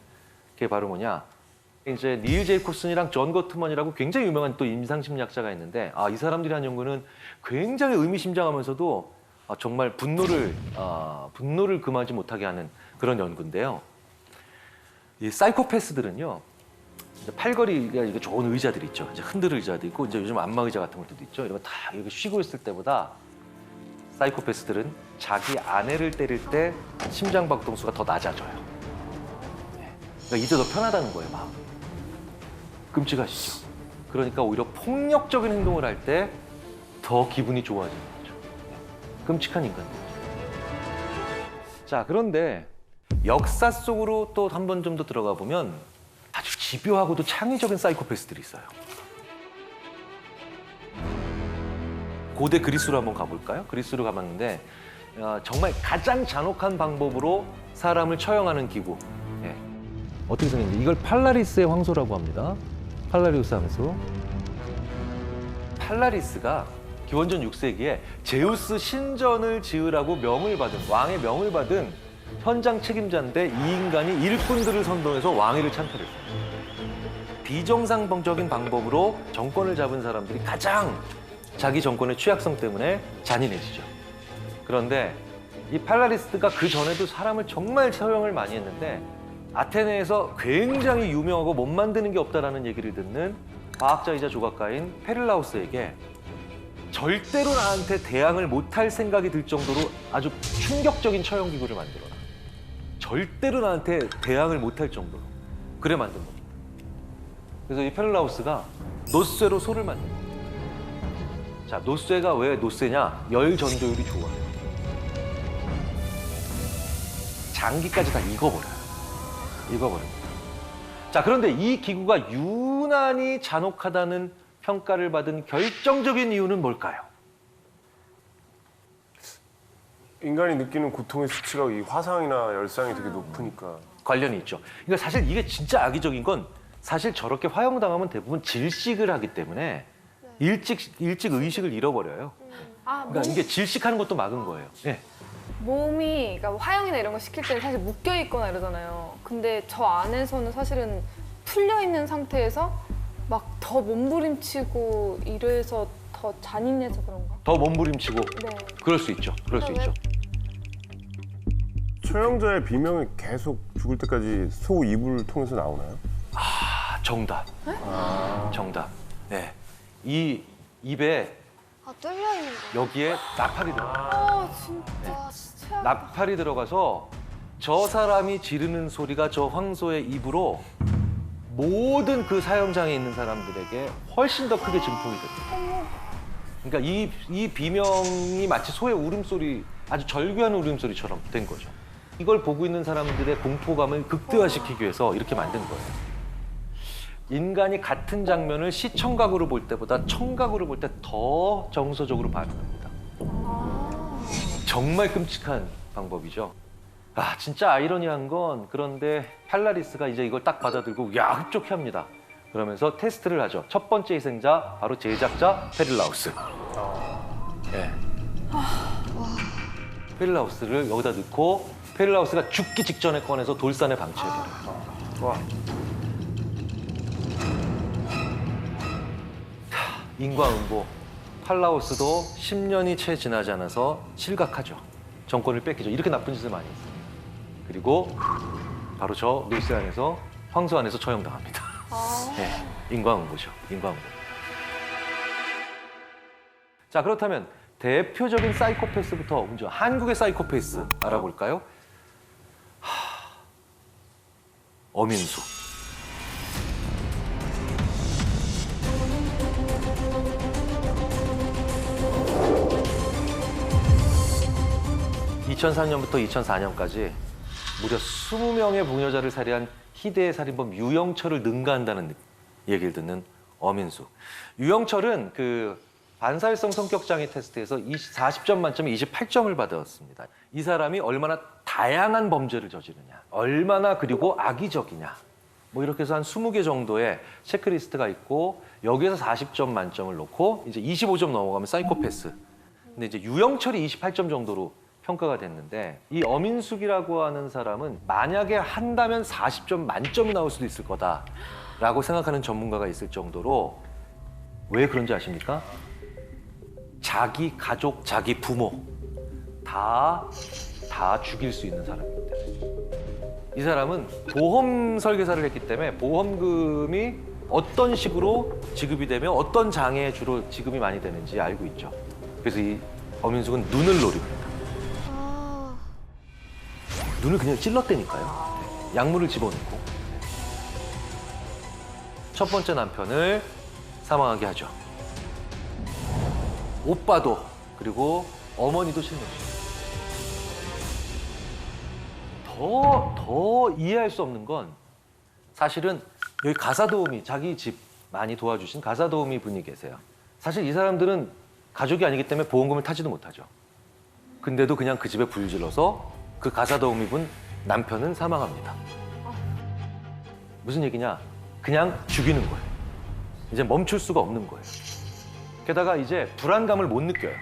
그게 바로 뭐냐? 이제 닐 제이콥슨이랑 존 거트먼이라고 굉장히 유명한 또 임상심리학자가 있는데 이 사람들이 한 연구는 굉장히 의미심장하면서도 정말 분노를 금하지 못하게 하는 그런 연구인데요. 이 사이코패스들은요. 이제 팔걸이가 이게 좋은 의자들 있죠. 이제 흔들 의자도 있고 이제 요즘 안마 의자 같은 것도 있죠. 이런 거 다 이렇게 쉬고 있을 때보다 사이코패스들은 자기 아내를 때릴 때 심장 박동수가 더 낮아져요. 네. 그러니까 이제 더 편하다는 거예요, 마음. 끔찍하시죠. 그러니까 오히려 폭력적인 행동을 할 때 더 기분이 좋아지는 거죠. 네. 끔찍한 인간들이죠. 자, 그런데 역사 속으로 또 한 번 좀 더 들어가 보면 아주 집요하고도 창의적인 사이코패스들이 있어요. 고대 그리스로 한번 가볼까요? 그리스로 가봤는데 정말 가장 잔혹한 방법으로 사람을 처형하는 기구. 예. 어떻게 생겼는지 이걸 팔라리스의 황소라고 합니다. 팔라리우스 황소. 팔라리스가 기원전 6세기에 제우스 신전을 지으라고 명을 받은 왕의 명을 받은 현장 책임자인데 이 인간이 일꾼들을 선동해서 왕위를 찬탈했어요. 비정상적인 방법으로 정권을 잡은 사람들이 가장 자기 정권의 취약성 때문에 잔인해지죠. 그런데 이 팔라리스가 그 전에도 사람을 정말 처형을 많이 했는데 아테네에서 굉장히 유명하고 못 만드는 게 없다라는 얘기를 듣는 과학자이자 조각가인 페릴라우스에게 절대로 나한테 대항을 못할 생각이 들 정도로 아주 충격적인 처형 기구를 만들어라. 절대로 나한테 대항을 못할 정도로. 그래 만든 겁니다. 그래서 이 페릴라우스가 노쇠로 소를 만든 겁니다. 자, 노쇠가 왜 노쇠냐? 열 전도율이 좋아요. 장기까지 다 익어버려요. 익어버립니다. 자, 그런데 이 기구가 유난히 잔혹하다는 평가를 받은 결정적인 이유는 뭘까요? 인간이 느끼는 고통의 수치가 이 화상이나 열상이 되게 높으니까. 관련이 있죠. 그러니까 사실 이게 진짜 악의적인 건 사실 저렇게 화형당하면 대부분 질식을 하기 때문에 일찍 의식을 잃어버려요. 그러니까 이게 질식하는 것도 막은 거예요. 네. 몸이 그러니까 화형이나 이런 거 시킬 때는 사실 묶여 있거나 이러잖아요. 근데 저 안에서는 사실은 풀려 있는 상태에서 막 더 몸부림치고 이래서 더 잔인해서 그런가? 더 몸부림치고 네. 그럴 수 있죠. 그럴 수 있죠. 처형자의 비명이 계속 죽을 때까지 소 입을 통해서 나오나요? 아, 정답. 정답. 네. 이 입에 아, 뚫려 있는 거. 여기에 나팔이 들어가요. 진짜 최악. 나팔이 들어가서 저 사람이 지르는 소리가 저 황소의 입으로 모든 그 사형장에 있는 사람들에게 훨씬 더 크게 증폭이 됩니다. 그러니까 이 비명이 마치 소의 울음소리, 아주 절규하는 울음소리처럼 된 거죠. 이걸 보고 있는 사람들의 공포감을 극대화시키기 위해서 이렇게 만든 거예요. 인간이 같은 장면을 시청각으로 볼 때보다 청각으로 볼 때 더 정서적으로 반응합니다. 정말 끔찍한 방법이죠. 아, 진짜 아이러니한 건 그런데 팔라리스가 이제 이걸 딱 받아들고 야, 흡족해 합니다. 그러면서 테스트를 하죠. 첫 번째 희생자 바로 제작자 페릴라우스. 네. 페릴라우스를 여기다 넣고 페릴라우스가 죽기 직전에 꺼내서 돌산에 방치해버려요. 와. 인과응보. 팔라우스도 10년이 채 지나지 않아서 실각하죠. 정권을 뺏기죠. 이렇게 나쁜 짓을 많이 했어요. 그리고 바로 저 노스 안에서 황소 안에서 처형당합니다. 네, 인과응보죠. 인과응보. 자, 그렇다면 대표적인 사이코패스부터 먼저 한국의 사이코패스 알아볼까요? 어민수. (2003년부터 2004년까지) 무려 20명의 부녀자를 살해한 희대의 살인범 유영철을 능가한다는 얘기를 듣는 어민수. 유영철은 그 반사회성 성격장애 테스트에서 40점 만점에 28점을 받았습니다. 이 사람이 얼마나 다양한 범죄를 저지르냐, 얼마나 그리고 악의적이냐, 뭐 이렇게 해서 한 20개 정도의 체크리스트가 있고 여기에서 40점 만점을 놓고 이제 25점 넘어가면 사이코패스. 근데 이제 유영철이 28점 정도로 평가가 됐는데 이 어민숙이라고 하는 사람은 만약에 한다면 40점 만점이 나올 수도 있을 거다라고 생각하는 전문가가 있을 정도로 왜 그런지 아십니까? 자기 가족, 자기 부모 다 죽일 수 있는 사람입니다. 이 사람은 보험 설계사를 했기 때문에 보험금이 어떤 식으로 지급이 되면 어떤 장애에 주로 지급이 많이 되는지 알고 있죠. 그래서 이 어민숙은 눈을 노립니다. 눈을 그냥 찔렀다니까요. 약물을 집어넣고. 첫 번째 남편을 사망하게 하죠. 오빠도 그리고 어머니도 실명시켜요. 더 이해할 수 없는 건 사실은 여기 가사도우미, 자기 집 많이 도와주신 가사도우미 분이 계세요. 사실 이 사람들은 가족이 아니기 때문에 보험금을 타지도 못하죠. 근데도 그냥 그 집에 불을 질러서 그 가사도움 입은 남편은 사망합니다. 무슨 얘기냐? 그냥 죽이는 거예요. 이제 멈출 수가 없는 거예요. 게다가 이제 불안감을 못 느껴요.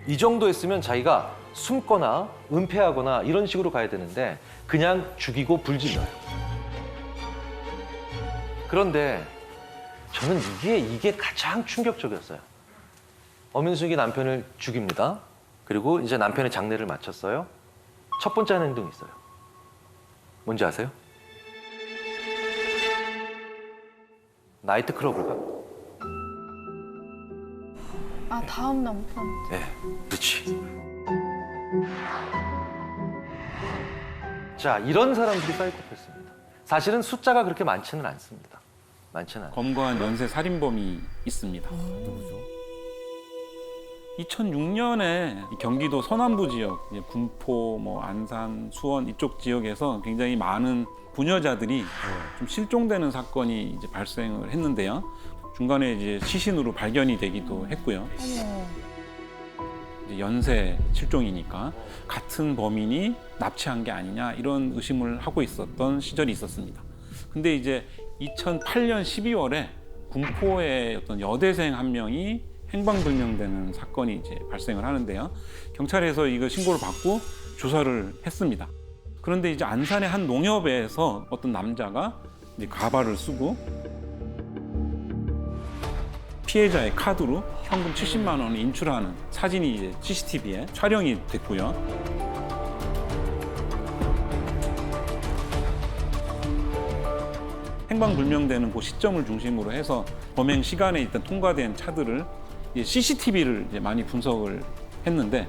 이 정도 했으면 자기가 숨거나 은폐하거나 이런 식으로 가야 되는데 그냥 죽이고 불질러요. 그런데 저는 이게 가장 충격적이었어요. 엄윤숙이 남편을 죽입니다. 그리고 이제 남편의 장례를 마쳤어요. 첫 번째 하는 행동이 있어요. 뭔지 아세요? 나이트클럽을 갑니다. 아, 다음 남편. 네, 그렇지. 자, 이런 사람들이 사이코패스입니다. 사실은 숫자가 그렇게 많지는 않습니다. 많지는 않아요. 검거한 연쇄 살인범이 있습니다. 누구죠? 2006년에 경기도 서남부 지역, 이제 군포, 안산, 수원 이쪽 지역에서 굉장히 많은 부녀자들이 좀 실종되는 사건이 이제 발생을 했는데요. 중간에 이제 시신으로 발견이 되기도 했고요. 이제 연쇄 실종이니까 같은 범인이 납치한 게 아니냐 이런 의심을 하고 있었던 시절이 있었습니다. 근데 이제 2008년 12월에 군포의 어떤 여대생 한 명이 행방불명되는 사건이 이제 발생을 하는데요. 경찰에서 이거 신고를 받고 조사를 했습니다. 그런데 이제 안산의 한 농협에서 어떤 남자가 이제 가발을 쓰고 피해자의 카드로 현금 70만 원을 인출하는 사진이 이제 CCTV에 촬영이 됐고요. 행방불명되는 그 시점을 중심으로 해서 범행 시간에 일단 통과된 차들을 CCTV를 이제 많이 분석을 했는데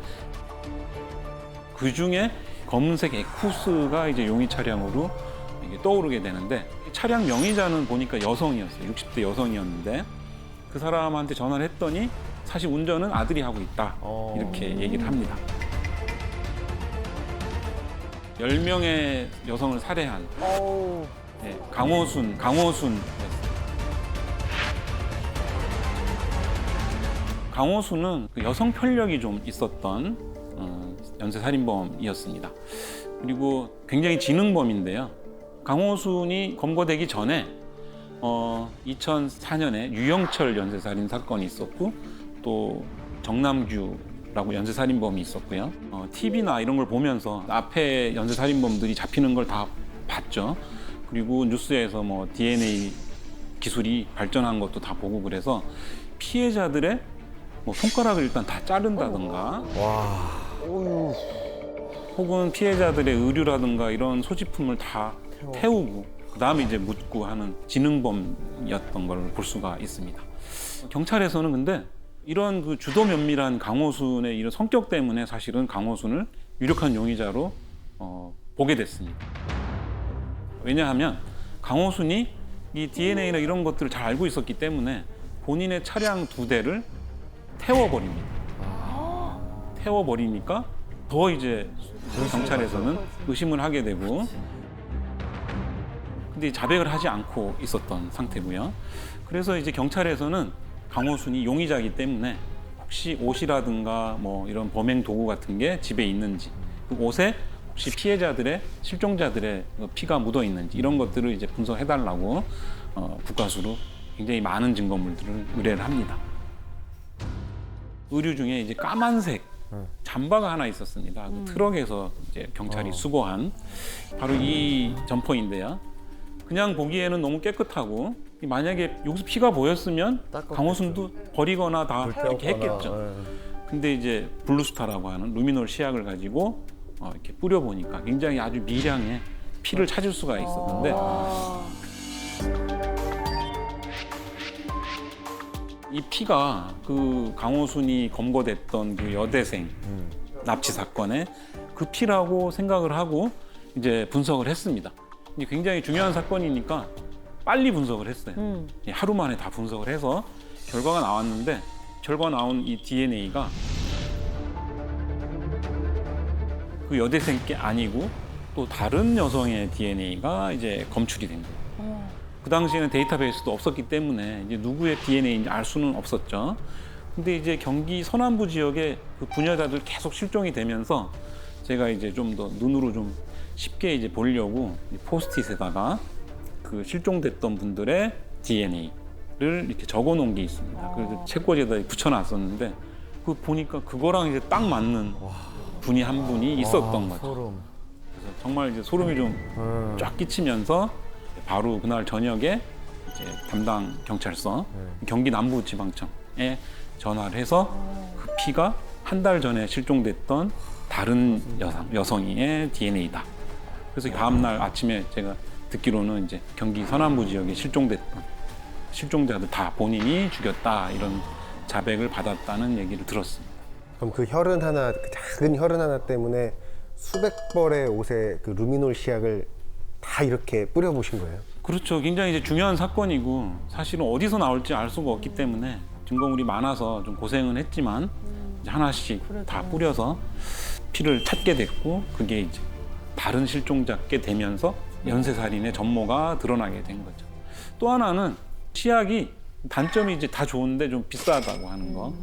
그 중에 검은색 에쿠스가 이제 용의 차량으로 이게 떠오르게 되는데 차량 명의자는 보니까 여성이었어요. 60대 여성이었는데 그 사람한테 전화를 했더니 사실 운전은 아들이 하고 있다 이렇게 얘기를 합니다. 10명의 여성을 살해한 네, 강호순. 강호순은 그 여성 편력이 좀 있었던 연쇄살인범이었습니다. 그리고 굉장히 지능범인데요. 강호순이 검거되기 전에 2004년에 유영철 연쇄살인 사건이 있었고 또 정남규라고 연쇄살인범이 있었고요. TV나 이런 걸 보면서 앞에 연쇄살인범들이 잡히는 걸 다 봤죠. 그리고 뉴스에서 DNA 기술이 발전한 것도 다 보고 그래서 피해자들의 손가락을 일단 다 자른다든가 혹은 피해자들의 의류라든가 이런 소지품을 다 태우고 그다음에 이제 묻고 하는 지능범이었던 걸 볼 수가 있습니다. 경찰에서는 근데 이런 그 주도 면밀한 강호순의 이런 성격 때문에 사실은 강호순을 유력한 용의자로 보게 됐습니다. 왜냐하면 강호순이 이 DNA나 이런 것들을 잘 알고 있었기 때문에 본인의 차량 2대를 태워버립니다. 태워버리니까 더 이제 경찰에서는 의심을 하게 되고 근데 자백을 하지 않고 있었던 상태고요. 그래서 이제 경찰에서는 강호순이 용의자이기 때문에 혹시 옷이라든가 이런 범행 도구 같은 게 집에 있는지 그 옷에 혹시 피해자들의 실종자들의 피가 묻어 있는지 이런 것들을 이제 분석해달라고 국가수로 굉장히 많은 증거물들을 의뢰를 합니다. 의류 중에 이제 까만색 잠바가 하나 있었습니다. 그 트럭에서 이제 경찰이 수거한 바로 이 점퍼인데요. 그냥 보기에는 너무 깨끗하고 만약에 여기서 피가 보였으면 강호순도 버리거나 다 이렇게 했겠죠. 근데 이제 블루스타라고 하는 루미놀 시약을 가지고 이렇게 뿌려보니까 굉장히 아주 미량의 피를 찾을 수가 있었는데 이 피가 그 강호순이 검거됐던 그 여대생 납치 사건의 그 피라고 생각을 하고 이제 분석을 했습니다. 이게 굉장히 중요한 사건이니까 빨리 분석을 했어요. 하루 만에 다 분석을 해서 결과가 나왔는데 결과 나온 이 DNA가 그 여대생 게 아니고 또 다른 여성의 DNA가 이제 검출이 된 거예요. 그 당시에는 데이터베이스도 없었기 때문에 이제 누구의 DNA인지 알 수는 없었죠. 근데 이제 경기 서남부 지역에 그 부녀자들 계속 실종이 되면서 제가 이제 좀 더 눈으로 좀 쉽게 이제 보려고 이 포스트잇에다가 그 실종됐던 분들의 DNA를 이렇게 적어 놓은 게 있습니다. 그래서 책꽂이에다 붙여놨었는데 그 보니까 그거랑 이제 딱 맞는 분이 한 분이 있었던 거죠. 소름. 그래서 정말 이제 소름이 좀 쫙 끼치면서 바로 그날 저녁에 이제 담당 경찰서 경기 남부지방청에 전화를 해서 그 피가 한 달 전에 실종됐던 다른 여성의 DNA다. 그래서 다음 날 아침에 제가 듣기로는 이제 경기 서남부 지역에 실종됐던 실종자들 다 본인이 죽였다 이런 자백을 받았다는 얘기를 들었습니다. 그럼 그 혈흔 하나, 그 작은 혈흔 하나 때문에 수백 벌의 옷에 그 루미놀 시약을 다 이렇게 뿌려보신 거예요? 그렇죠. 굉장히 이제 중요한 사건이고 사실은 어디서 나올지 알 수가 없기 때문에 증거물이 많아서 좀 고생은 했지만 이제 하나씩 다 뿌려서 피를 찾게 됐고 그게 이제 다른 실종자께 되면서 연쇄살인의 전모가 드러나게 된 거죠. 또 하나는 치약이 단점이 이제 다 좋은데 좀 비싸다고 하는 거.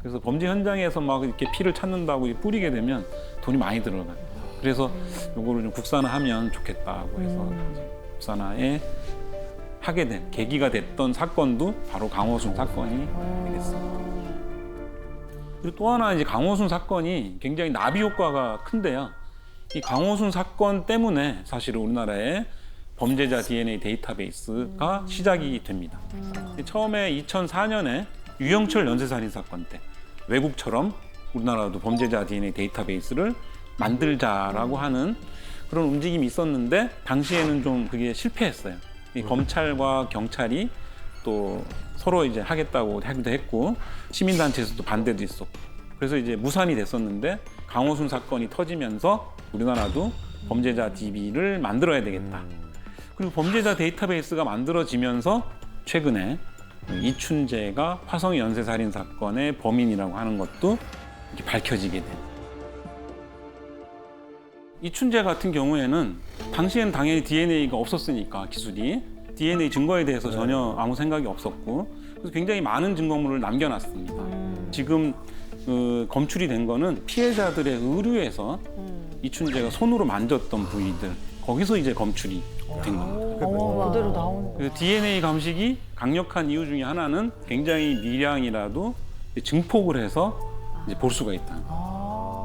그래서 범죄 현장에서 막 이렇게 피를 찾는다고 뿌리게 되면 돈이 많이 들어가요. 그래서 요거를 좀 국산화하면 좋겠다고 해서 이제 국산화에 하게 된 계기가 됐던 사건도 바로 강호순 사건이 되겠습니다. 그리고 또 하나 이제 강호순 사건이 굉장히 나비 효과가 큰데요. 이 강호순 사건 때문에 사실 우리나라에 범죄자 DNA 데이터베이스가 시작이 됩니다. 처음에 2004년에 유영철 연쇄살인 사건 때 외국처럼 우리나라도 범죄자 DNA 데이터베이스를 만들자라고 하는 그런 움직임이 있었는데 당시에는 좀 그게 실패했어요. 이 검찰과 경찰이 또 서로 이제 하겠다고 하기도 했고 시민단체에서도 반대도 있었고 그래서 이제 무산이 됐었는데 강호순 사건이 터지면서 우리나라도 범죄자 DB를 만들어야 되겠다. 그리고 범죄자 데이터베이스가 만들어지면서 최근에 이춘재가 화성의 연쇄살인 사건의 범인이라고 하는 것도 이렇게 밝혀지게 된. 이춘재 같은 경우에는 당시엔 당연히 DNA가 없었으니까 기술이 DNA 증거에 대해서 전혀 아무 생각이 없었고 그래서 굉장히 많은 증거물을 남겨놨습니다. 지금 검출이 된 거는 피해자들의 의류에서 이춘재가 손으로 만졌던 부위들 거기서 이제 검출이 된 겁니다. 그대로 나오는. 그 DNA 감식이 강력한 이유 중에 하나는 굉장히 미량이라도 증폭을 해서 이제 볼 수가 있다.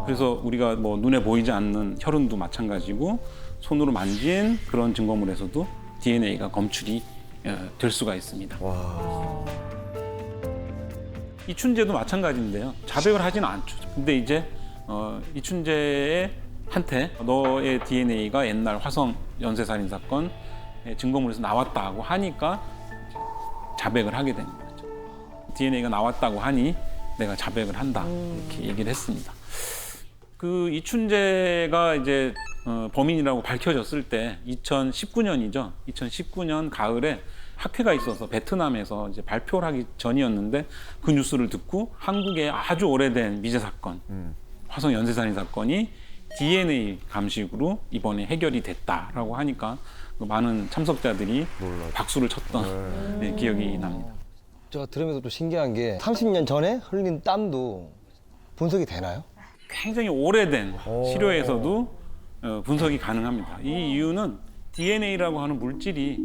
그래서 우리가 뭐 눈에 보이지 않는 혈흔도 마찬가지고 손으로 만진 그런 증거물에서도 DNA가 검출이 될 수가 있습니다. 이춘재도 마찬가지인데요. 자백을 하지는 않죠. 근데 이제 이춘재의 한테 너의 DNA가 옛날 화성 연쇄살인 사건 증거물에서 나왔다고 하니까 자백을 하게 되는 거죠. DNA가 나왔다고 하니 내가 자백을 한다 이렇게 얘기를 했습니다. 그 이춘재가 이제 범인이라고 밝혀졌을 때 2019년이죠. 2019년 가을에 학회가 있어서 베트남에서 이제 발표를 하기 전이었는데 그 뉴스를 듣고 한국의 아주 오래된 미제 사건, 화성 연쇄살인 사건이 DNA 감식으로 이번에 해결이 됐다라고 하니까 많은 참석자들이 박수를 쳤던 네, 기억이 납니다. 제가 들으면서 또 신기한 게 30년 전에 흘린 땀도 분석이 되나요? 굉장히 오래된 시료에서도 분석이 가능합니다. 이 이유는 DNA라고 하는 물질이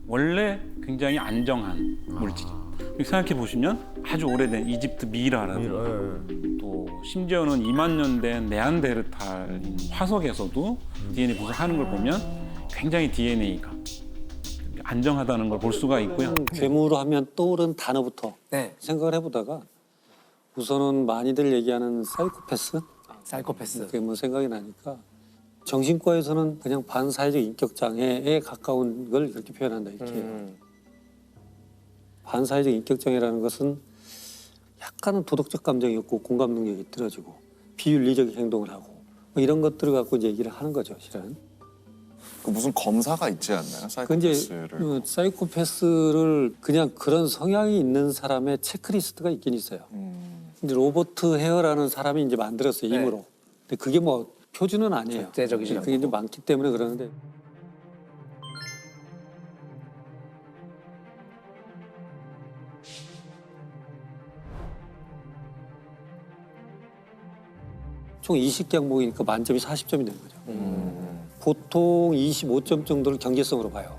원래 굉장히 안정한 물질이에요. 생각해 보시면 아주 오래된 이집트 미이라라든가 또 심지어는 2만 년 된 네안데르탈인 화석에서도 DNA 분석하는 걸 보면 굉장히 DNA가 안정하다는 걸 볼 수가 있고요. 괴물로 하면 떠오른 단어부터 생각을 해보다가 우선은 많이들 얘기하는 사이코패스? 사이코패스. 그게 뭐 생각이 나니까 정신과에서는 그냥 반사회적 인격 장애에 가까운 걸 이렇게 표현한다 이렇게 해요. 반사회적 인격 장애라는 것은 약간은 도덕적 감정이 없고 공감 능력이 떨어지고 비윤리적인 행동을 하고 뭐 이런 것들을 갖고 이제 얘기를 하는 거죠, 실은. 그 무슨 검사가 있지 않나요? 그 이제 사이코패스를. 사이코패스를 그냥 그런 성향이 있는 사람의 체크리스트가 있긴 있어요. 근데 로버트 헤어라는 사람이 이제 만들었어요, 임으로. 근데 그게 뭐 표준은 아니에요. 절대적이지 그게 이제 많기 때문에 그러는데. 총 20개 항목이니까 만점이 40점이 되는 거죠. 보통 25점 정도를 경제성으로 봐요.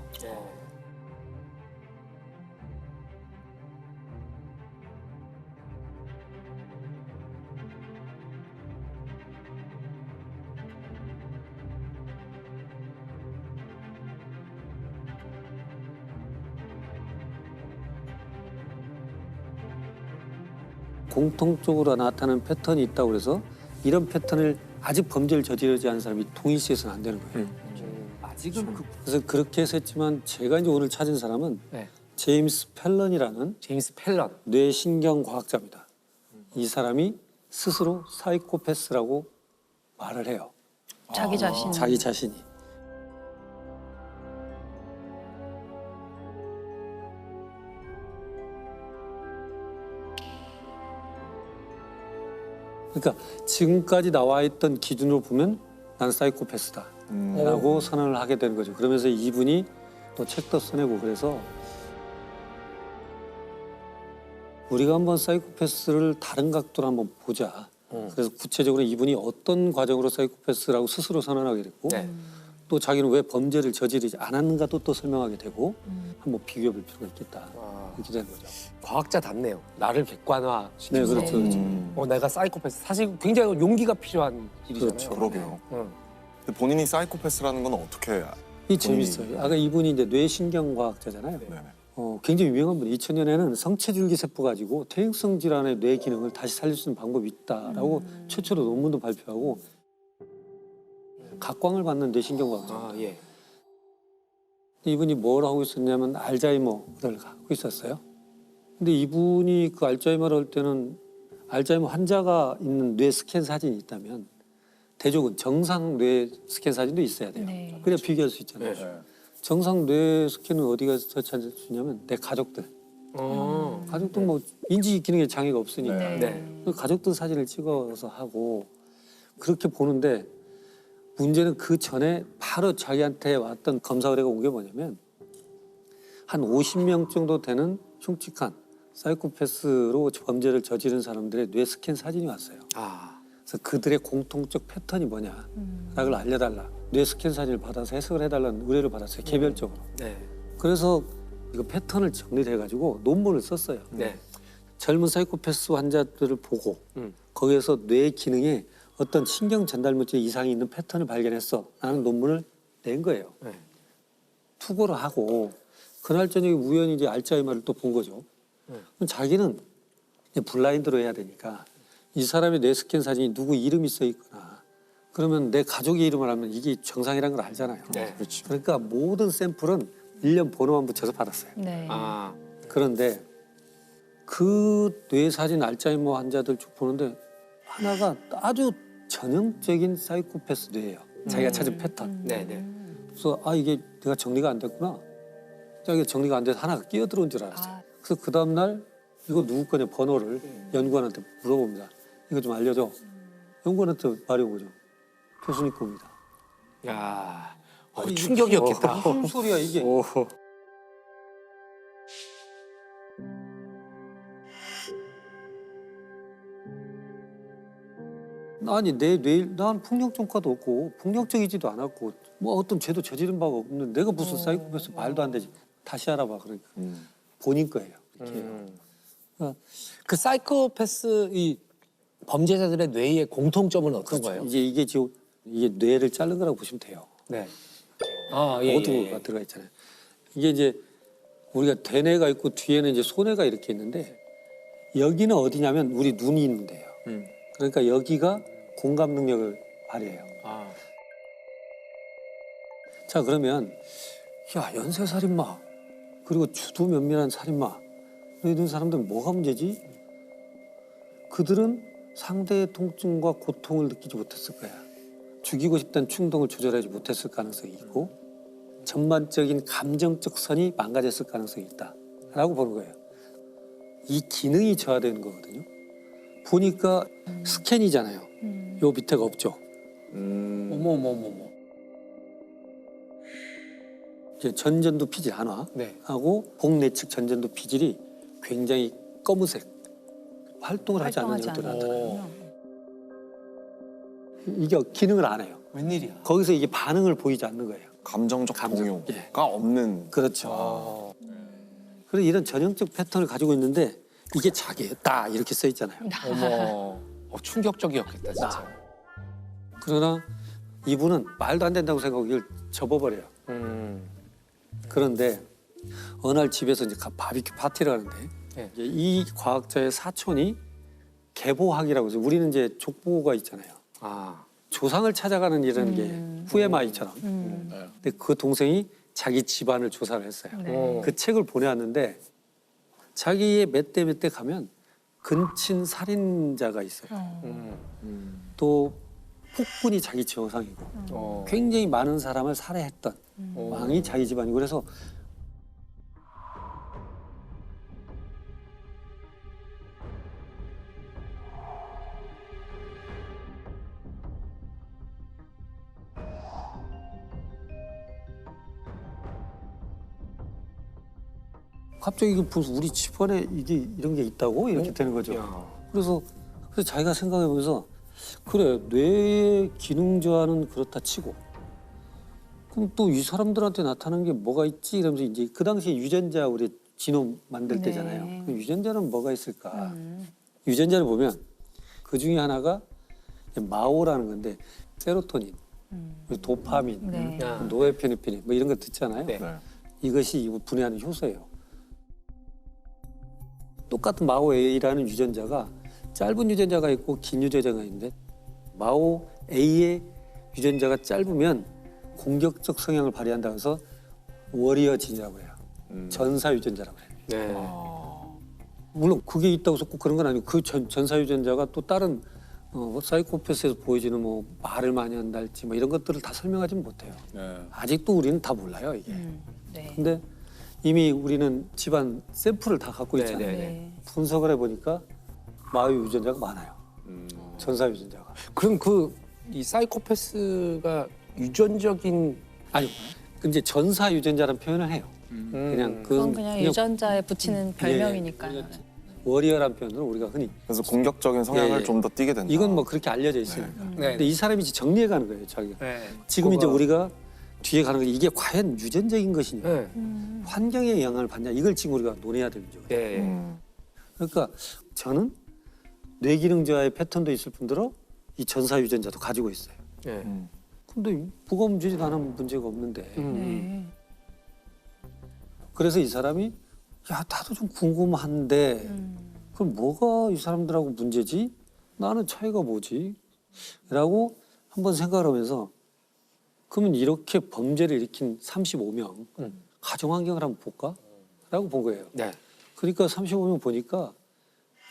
공통적으로 나타나는 패턴이 있다고 그래서 이런 패턴을 아직 범죄를 저지르지 않은 사람이 동일시해서는 안 되는 거예요. 아직은 그래서 그렇게 해서 했지만 제가 이제 오늘 찾은 사람은 네. 제임스 펠런이라는 제임스 펠런. 뇌신경 과학자입니다. 이 사람이 스스로 사이코패스라고 말을 해요. 자기 자신. 자기 자신이. 그러니까 지금까지 나와 있던 기준으로 보면 나는 사이코패스다라고 선언을 하게 되는 거죠. 그러면서 이분이 또 책도 써내고 그래서 우리가 한번 사이코패스를 다른 각도로 한번 보자. 그래서 구체적으로 이분이 어떤 과정으로 사이코패스라고 스스로 선언하게 됐고 네. 또 자기는 왜 범죄를 저지르지 않았는가도 또 설명하게 되고 한번 비교해 볼 필요가 있겠다. 이렇게 되는 거죠. 과학자답네요. 나를 객관화 네, 시키면서. 그렇죠. 그렇죠. 내가 사이코패스. 사실 굉장히 용기가 필요한 일이잖아요. 그렇죠. 그러게요. 응. 근데 본인이 사이코패스라는 건 어떻게 이 재밌어요. 아까 이분이 이제 뇌신경 과학자잖아요. 네네. 굉장히 유명한 분이 2000년에는 성체줄기 세포 가지고 퇴행성 질환의 뇌 기능을 다시 살릴 수 있는 방법이 있다라고 최초로 논문도 발표하고 각광을 받는 뇌신경 과학자. 아, 예. 이분이 뭘 하고 있었냐면 알츠하이머를 갖고 있었어요. 근데 이분이 그 알츠하이머를 할 때는 알츠하이머 환자가 있는 뇌 스캔 사진이 있다면 대조군 정상 뇌 스캔 사진도 있어야 돼요. 네. 그래야 비교할 수 있잖아요. 정상 뇌 스캔은 어디가서 찾을 수 있냐면 내 가족들. 가족들 뭐 인지 기능에 장애가 없으니까 네. 그 가족들 사진을 찍어서 하고 그렇게 보는데 문제는 그 전에 바로 자기한테 왔던 검사 의뢰가 온 게 뭐냐면 한 50명 정도 되는 흉측한 사이코패스로 범죄를 저지른 사람들의 뇌 스캔 사진이 왔어요. 그래서 그들의 공통적 패턴이 뭐냐라고 알려달라. 뇌 스캔 사진을 받아서 해석을 해달라는 의뢰를 받았어요. 개별적으로. 네. 그래서 이거 패턴을 정리를 해가지고 논문을 썼어요. 네. 젊은 사이코패스 환자들을 보고 거기에서 뇌 기능에 어떤 신경 전달 물질 이상이 있는 패턴을 발견했어 라는 논문을 낸 거예요. 네. 투고를 하고 그날 저녁에 우연히 이제 알츠하이머를 또 본 거죠. 그럼 자기는 이제 블라인드로 해야 되니까 이 사람의 뇌 스캔 사진이 누구 이름이 써 있거나 그러면 내 가족의 이름을 하면 이게 정상이라는 걸 알잖아요. 네. 그러니까 모든 샘플은 일련 번호만 붙여서 받았어요. 네. 그런데 그 뇌 사진 알츠하이머 환자들 쭉 보는데 하나가 아주 전형적인 사이코패스 뇌예요. 자기가 찾은 패턴. 네네. 그래서 이게 내가 정리가 안 됐구나. 자기가 정리가 안 돼서 하나가 끼어들어온 줄 알았어요. 그래서 그 다음날 이거 누구 거냐 번호를 연구원한테 물어봅니다. 이거 좀 알려줘. 연구원한테 말해온 거죠. 교수님 겁니다. 야, 아니, 충격이었겠다. 무슨 소리야 이게. 아니 난 폭력전과도 없고 폭력적이지도 않았고 뭐 어떤 죄도 저지른 바가 없는데 내가 무슨 사이코패스 말도 안 되지. 다시 알아봐 그러니까 본인 거예요. 이렇게. 그 사이코패스 이 범죄자들의 뇌의 공통점은 어떤 거예요? 이게 지금 이게 뇌를 자른 거라고 보시면 돼요. 네. 모두가 들어가 있잖아요. 이게 이제 우리가 대뇌가 있고 뒤에는 이제 소뇌가 이렇게 있는데 여기는 어디냐면 우리 눈이 있는 데예요. 그러니까 여기가 공감 능력을 발휘해요. 자 그러면 야 연쇄살인마 그리고 주도 면밀한 살인마 이런 사람들은 뭐가 문제지? 그들은 상대의 통증과 고통을 느끼지 못했을 거야. 죽이고 싶다는 충동을 조절하지 못했을 가능성이 있고 전반적인 감정적 선이 망가졌을 가능성이 있다라고 보는 거예요. 이 기능이 저하되는 거거든요. 보니까 스캔이잖아요. 요 밑에가 없죠. 어머머머머. 이제 전전두 피질 한화하고 복내측 전전두 피질이 굉장히 검은색 활동을 하지 않는 형태로 나타나요. 이게 기능을 안 해요. 웬일이야? 거기서 이게 반응을 보이지 않는 거예요. 감정적 동요가 없는. 그렇죠. 그래서 이런 전형적 패턴을 가지고 있는데 이게 자기예요. 따 이렇게 써 있잖아요. 어머, 충격적이었겠다 진짜. 그러나 이분은 말도 안 된다고 생각하고 이걸 접어버려요. 그런데 어느 날 집에서 이제 바비큐 파티를 하는데 이제 이 과학자의 사촌이 계보학이라고 해서 우리는 이제 족보가 있잖아요. 조상을 찾아가는 이런 게 후에마이처럼. 근데 그 동생이 자기 집안을 조사를 했어요. 네. 그 책을 보내왔는데 자기의 몇 대 몇 대 가면 근친 살인자가 있어요. 또 폭군이 자기 조상이고 굉장히 많은 사람을 살해했던 왕이 자기 집안이고 그래서 갑자기 이게 무슨 우리 집안에 이게 이런 게 있다고 이렇게 되는 거죠. 그래서 자기가 생각해보면서 그래 뇌의 기능 저하는 그렇다 치고 그럼 또 이 사람들한테 나타나는 게 뭐가 있지 이러면서 이제 그 당시에 유전자 우리 지놈 만들 네. 때잖아요. 그럼 유전자는 뭐가 있을까? 유전자를 보면 그 중에 하나가 마오라는 건데 세로토닌, 그리고 도파민, 네. 노에피네프린 뭐 이런 거 듣잖아요. 네. 이것이 분해하는 효소예요. 똑같은 마오 A라는 유전자가 짧은 유전자가 있고 긴 유전자가 있는데 마오 A의 유전자가 짧으면 공격적 성향을 발휘한다고 해서 워리어 진이라고 해요. 전사 유전자라고 해요. 물론 그게 있다고 해서 꼭 그런 건 아니고 그 전사 유전자가 또 다른 사이코패스에서 보여지는 뭐 말을 많이 한달지 뭐 이런 것들을 다 설명하지는 못해요. 아직도 우리는 다 몰라요 이게. 네. 근데 이미 우리는 집안 샘플을 다 갖고 있잖아요. 네. 분석을 해보니까 마오 유전자가 많아요. 전사 유전자가. 그럼 이 사이코패스가 유전적인 아니, 이제 전사 유전자라는 표현을 해요. 그냥 그건 그냥 유전자에 붙이는 별명이니까요. 워리어라는 표현으로 우리가 흔히. 그래서 공격적인 성향을 좀 더 띠게 된다. 이건 뭐 그렇게 알려져 있으니까. 근데 이 사람이 이제 정리해가는 거예요, 자기가. 지금 그거가- 이제 우리가 뒤에 가는 거 이게 과연 유전적인 것이냐, 환경의 영향을 받냐 이걸 지금 우리가 논해야 되는 거죠. 그러니까 저는 뇌기능 저하의 패턴도 있을 뿐더러 이 전사 유전자도 가지고 있어요. 근데 뭐가 문제지 나는 문제가 없는데. 네. 그래서 이 사람이 야 나도 좀 궁금한데 그럼 뭐가 이 사람들하고 문제지? 나는 차이가 뭐지? 라고 한번 생각을 하면서 그러면 이렇게 범죄를 일으킨 35명 가정환경을 한번 볼까? 라고 본 거예요. 그러니까 35명 보니까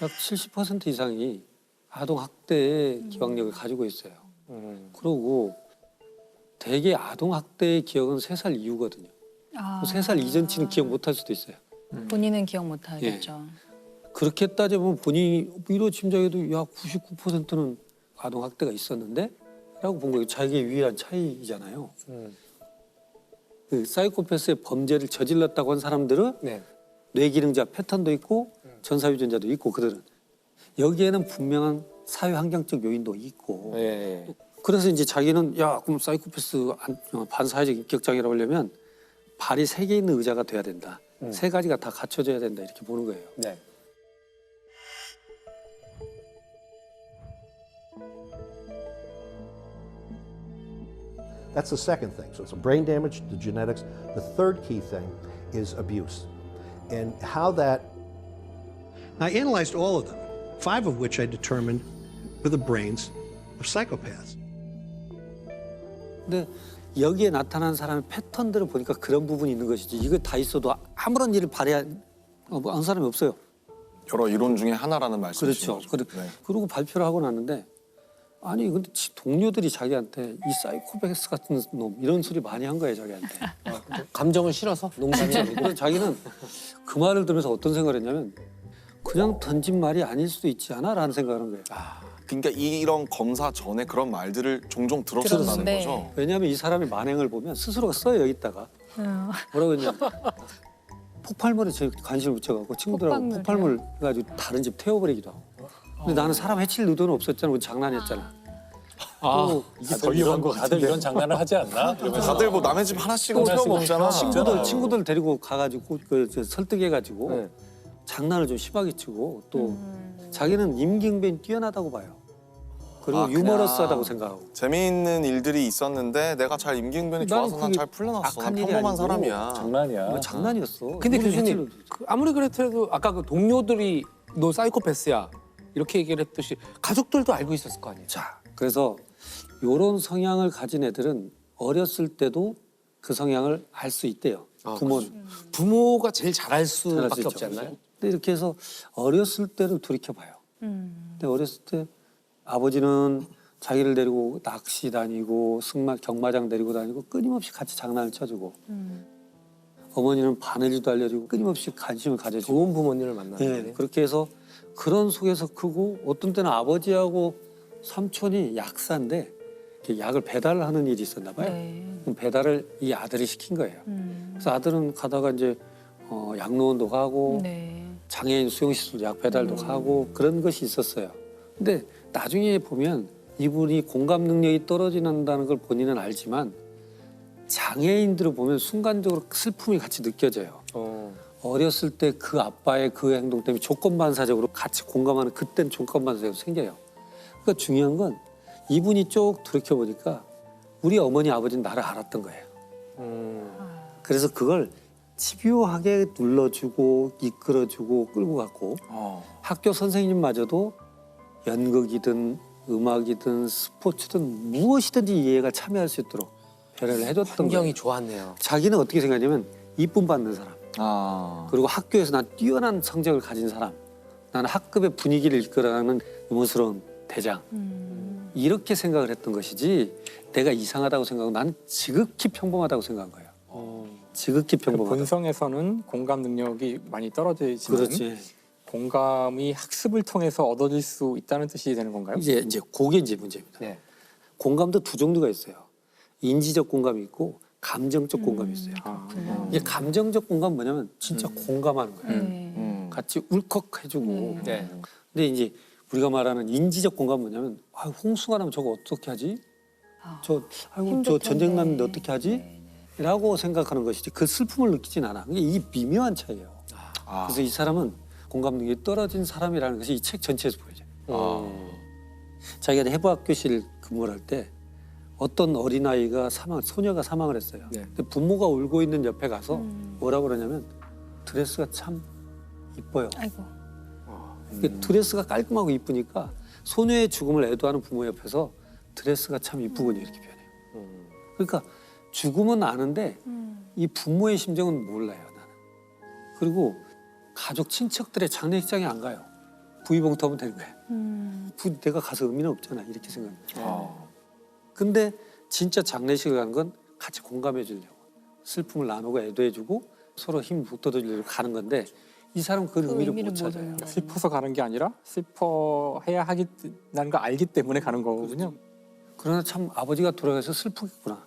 약 70% 이상이 아동학대의 기억력을 가지고 있어요. 그리고 대개 아동학대의 기억은 3살 이후거든요. 3살 이전치는 기억 못할 수도 있어요. 본인은 기억 못 하겠죠. 그렇게 따져보면 본인이 이로 짐작해도 야 99%는 아동학대가 있었는데? 라고 본 거예요. 자기의 유일한 차이잖아요. 그 사이코패스의 범죄를 저질렀다고 한 사람들은 뇌기능자 패턴도 있고 전사유전자도 있고 그들은 여기에는 분명한 사회환경적 요인도 있고 그래서 이제 자기는 야 그럼 사이코패스 반사회적 인격장애라고 하려면 발이 3개 있는 의자가 돼야 된다. 3가지가 다 갖춰져야 된다 이렇게 보는 거예요. That's the second thing. So it's brain damage, the genetics. The third key thing is abuse. And how that... I analyzed all of them, 5 of which I determined were the brains of psychopaths. 근데 여기에 나타난 사람의 패턴들을 보니까 그런 부분이 있는 것이지 이거 다 있어도 아무런 일을 발휘한 사람이 없어요. 여러 이론 중에 하나라는 말씀이시죠. 그렇죠. 그리고 발표를 하고 났는데 아니 근데 동료들이 자기한테 이 사이코패스 같은 놈 이런 소리 많이 한 거예요 자기한테. 감정을 실어서 농담이 그래서 자기는 그 말을 들으면서 어떤 생각을 했냐면 그냥 던진 말이 아닐 수도 있지 않아? 라는 생각을 한 거예요. 그러니까 이런 검사 전에 그런 말들을 종종 들었었다는 네. 거죠. 왜냐하면 이 사람의 만행을 보면 스스로가 써요 여기다가 뭐라고 했냐 폭발물에 제 관심을 붙여갖고 친구들하고 폭발물 해가지고 다른 집 태워버리기도 하고 근데 나는 사람 해칠 의도는 없었잖아. 우리 장난했잖아. 또 이게 더 위험한 것 같은데. 다들 이런 장난을 하지 않나? 이러면서. 다들 뭐 남의 집 하나씩은 하나씩 처음 없잖아. 친구들 데리고 가가지고 설득해가지고 장난을 좀 심하게 치고 또 자기는 임기응변이 뛰어나다고 봐요. 그리고 그냥 유머러스하다고 생각하고. 재미있는 일들이 있었는데 내가 잘 임기응변이 나는 좋아서 난 그게 잘 풀려났어. 악한 난 일이 평범한 아니고 사람이야. 장난이야. 뭐 장난이었어. 근데 우리 교수님 며칠- 아무리 그렇더라도 아까 그 동료들이 너 사이코패스야 이렇게 얘기를 했듯이 가족들도 알고 있었을 거 아니에요. 자, 그래서 이런 성향을 가진 애들은 어렸을 때도 그 성향을 알 수 있대요. 부모는. 부모가 제일 잘할 수밖에 잘할 수 없지 있죠. 않나요? 근데 이렇게 해서 어렸을 때를 돌이켜봐요. 근데 어렸을 때 아버지는 자기를 데리고 낚시 다니고 경마장 데리고 다니고 끊임없이 같이 장난을 쳐주고 어머니는 바느질도 알려주고 끊임없이 관심을 가져주고 좋은 부모님을 만나는 네, 그렇게 해서 그런 속에서 크고 어떤 때는 아버지하고 삼촌이 약사인데 이렇게 약을 배달을 하는 일이 있었나 봐요. 그럼 배달을 이 아들이 시킨 거예요. 그래서 아들은 가다가 이제 양로원도 가고 장애인 수용시설 약 배달도 가고 그런 것이 있었어요. 근데 나중에 보면 이분이 공감 능력이 떨어진다는 걸 본인은 알지만 장애인들을 보면 순간적으로 슬픔이 같이 느껴져요. 어렸을 때 그 아빠의 그 행동 때문에 조건반사적으로 같이 공감하는 그때는 조건반사적으로 생겨요. 그러니까 중요한 건 이분이 쭉 돌이켜보니까 우리 어머니 아버지는 나를 알았던 거예요. 그래서 그걸 집요하게 눌러주고 이끌어주고 끌고 갔고 학교 선생님마저도 연극이든 음악이든 스포츠든 무엇이든지 이해가 참여할 수 있도록 배려를 해줬던 환경이 거예요. 좋았네요. 자기는 어떻게 생각하냐면 이쁨 받는 사람 그리고 학교에서 난 뛰어난 성적을 가진 사람 나는 학급의 분위기를 이끌어가는 유머스러운 대장 이렇게 생각을 했던 것이지 내가 이상하다고 생각하고 난 지극히 평범하다고 생각한 거예요. 지극히 평범하다. 본성에서는 공감 능력이 많이 떨어지지만 그렇지. 공감이 학습을 통해서 얻어질 수 있다는 뜻이 되는 건가요? 이제 그게 이제 문제입니다. 공감도 두 종류가 있어요. 인지적 공감이 있고 감정적 공감이 있어요. 이게 감정적 공감 뭐냐면 진짜 공감하는 거예요. 같이 울컥해주고. 근데 이제 우리가 말하는 인지적 공감 뭐냐면 홍수가 나면 저거 어떻게 하지? 저 전쟁 났는데 어떻게 하지? 라고 생각하는 것이지 그 슬픔을 느끼진 않아. 이게 미묘한 차이예요. 그래서 이 사람은 공감 능력이 떨어진 사람이라는 것이 이 책 전체에서 보여져요. 자기가 해부학교실 근무를 할 때 어떤 어린아이가 소녀가 사망을 했어요. 근데 부모가 울고 있는 옆에 가서 뭐라고 그러냐면 드레스가 참 이뻐요. 아이고. 드레스가 깔끔하고 이쁘니까 소녀의 죽음을 애도하는 부모 옆에서 드레스가 참 이쁘군요 이렇게 표현해요. 그러니까 죽음은 아는데 이 부모의 심정은 몰라요 나는. 그리고 가족 친척들의 장례식장에 안 가요. 부위봉투 하면 되는 거야. 내가 가서 의미는 없잖아 이렇게 생각합니다. 근데 진짜 장례식을 가는 건 같이 공감해 주려고 슬픔을 나누고 애도해 주고 서로 힘 북돋아주려고 가는 건데 이 사람은 그 의미를 못 찾아요. 슬퍼서 가는 게 아니라 슬퍼해야 하겠다는 걸 알기 때문에 가는 거군요. 그러나 참 아버지가 돌아가서 슬프겠구나.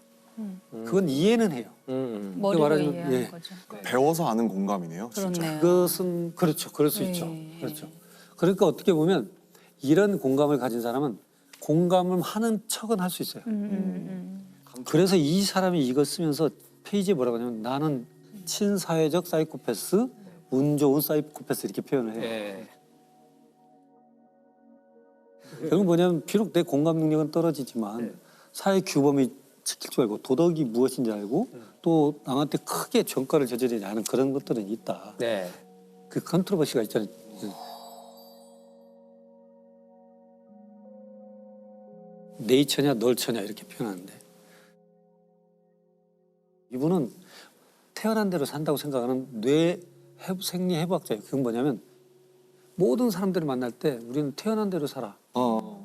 그건 이해는 해요. 머리로 말하자면, 이해하는 거죠. 배워서 아는 공감이네요. 그렇네요. 그것은 그렇죠. 그럴 수 있죠. 그렇죠. 그러니까 어떻게 보면 이런 공감을 가진 사람은 공감을 하는 척은 할 수 있어요. 그래서 이 사람이 이걸 쓰면서 페이지에 뭐라고 하냐면 나는 친사회적 사이코패스, 운 좋은 사이코패스 이렇게 표현을 해요. 결국 뭐냐면 비록 내 공감 능력은 떨어지지만 사회 규범이 지킬 줄 알고 도덕이 무엇인지 알고 또 남한테 크게 전과를 저지르지 않은 그런 것들은 있다. 그 컨트로버시가 있잖아요. 네이처냐 널처냐 이렇게 표현하는데 이분은 태어난 대로 산다고 생각하는 생리 해부학자예요. 그건 뭐냐면 모든 사람들을 만날 때 우리는 태어난 대로 살아.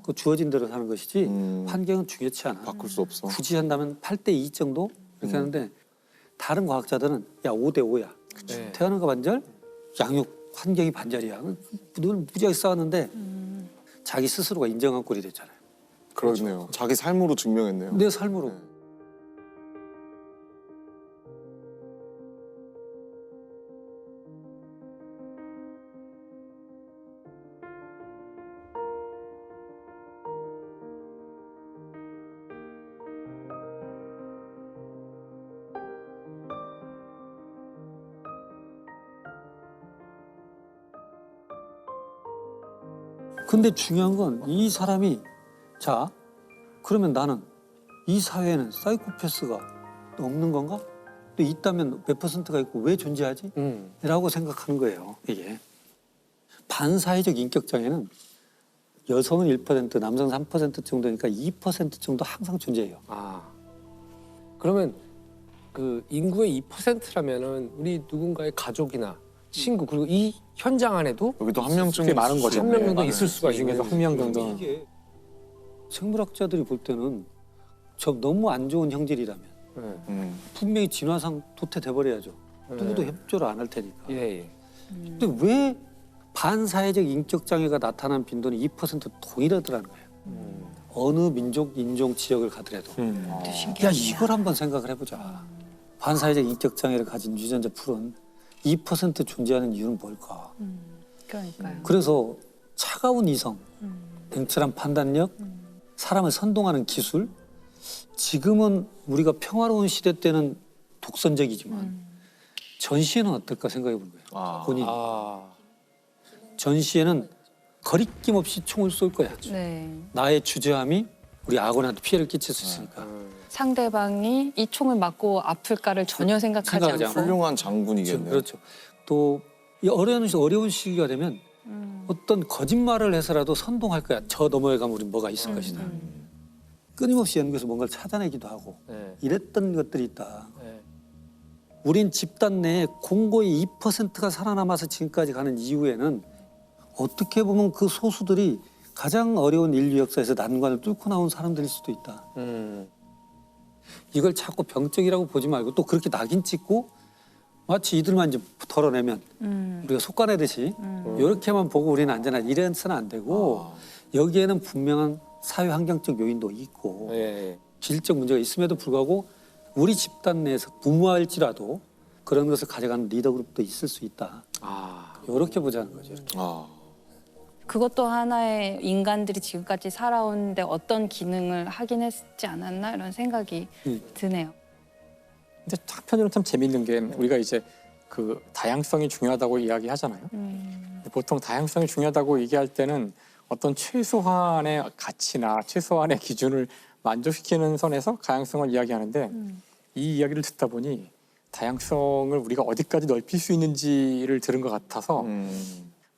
그 주어진 대로 사는 것이지 환경은 중요치 않아. 바꿀 수 없어. 굳이 한다면 8대 2 정도 이렇게 하는데 다른 과학자들은 야 5대 5야. 태어난 거 반절, 양육 환경이 반절이야. 늘 무지하게 싸웠는데 자기 스스로가 인정한 꼴이 됐잖아요. 그렇네요. 자기 삶으로 증명했네요. 내 삶으로. 근데 중요한 건 이 사람이 자 그러면 나는 이 사회에는 사이코패스가 없는 건가? 또 있다면 몇 퍼센트가 있고 왜 존재하지? 라고 생각하는 거예요. 이게 반사회적 인격장애는 여성은 1%, 남성은 3% 정도니까 2% 정도 항상 존재해요. 아 그러면 그 인구의 2%라면은 우리 누군가의 가족이나 친구 그리고 이 현장 안에도 여기도 한 명쯤 많은 거죠. 한 명 정도 네, 있을 수가 이 중에서 있는 한 명 정도. 이게 생물학자들이 볼 때는 저 너무 안 좋은 형질이라면 분명히 진화상 도태돼 버려야죠. 누구도 협조를 안 할 테니까. 예. 근데 왜 반사회적 인격 장애가 나타난 빈도는 2% 동일하더라는 거예요. 어느 민족, 인종, 지역을 가더라도. 야 이걸 한번 생각을 해보자. 반사회적 인격 장애를 가진 유전자 풀은 2% 존재하는 이유는 뭘까? 그러니까요. 그래서 차가운 이성, 냉철한 판단력, 사람을 선동하는 기술. 지금은 우리가 평화로운 시대 때는 독선적이지만 전시회는 어떨까 생각해 본 거예요. 본인. 전시회는 거리낌 없이 총을 쏠 거야. 네. 나의 주저함이 우리 아군한테 피해를 끼칠 수 있으니까. 상대방이 이 총을 맞고 아플까를 전혀 생각하지 않고. 훌륭한 장군이겠네요. 그렇죠. 또 이 어려운 시기가 되면 어떤 거짓말을 해서라도 선동할 거야. 저 너머에 가면 우리 뭐가 있을 것이다. 끊임없이 연구해서 뭔가를 찾아내기도 하고 이랬던 것들이 있다. 우린 집단 내에 공고의 2%가 살아남아서 지금까지 가는 이유에는 어떻게 보면 그 소수들이 가장 어려운 인류 역사에서 난관을 뚫고 나온 사람들일 수도 있다. 이걸 자꾸 병적이라고 보지 말고 또 그렇게 낙인 찍고 마치 이들만 이제 털어내면 우리가 속가내듯이 이렇게만 보고 우리는 안전하다 이래서는 안 되고 여기에는 분명한 사회 환경적 요인도 있고 질적 문제가 있음에도 불구하고 우리 집단 내에서 부모할지라도 그런 것을 가져가는 리더 그룹도 있을 수 있다. 이렇게 보자는 거죠. 그것도 하나의 인간들이 지금까지 살아오는데 어떤 기능을 하긴 했지 않았나 이런 생각이 드네요. 근데 한편으로는 참 재밌는 게 우리가 이제 그 다양성이 중요하다고 이야기하잖아요. 근데 보통 다양성이 중요하다고 얘기할 때는 어떤 최소한의 가치나 최소한의 기준을 만족시키는 선에서 다양성을 이야기하는데 이 이야기를 듣다 보니 다양성을 우리가 어디까지 넓힐 수 있는지를 들은 것 같아서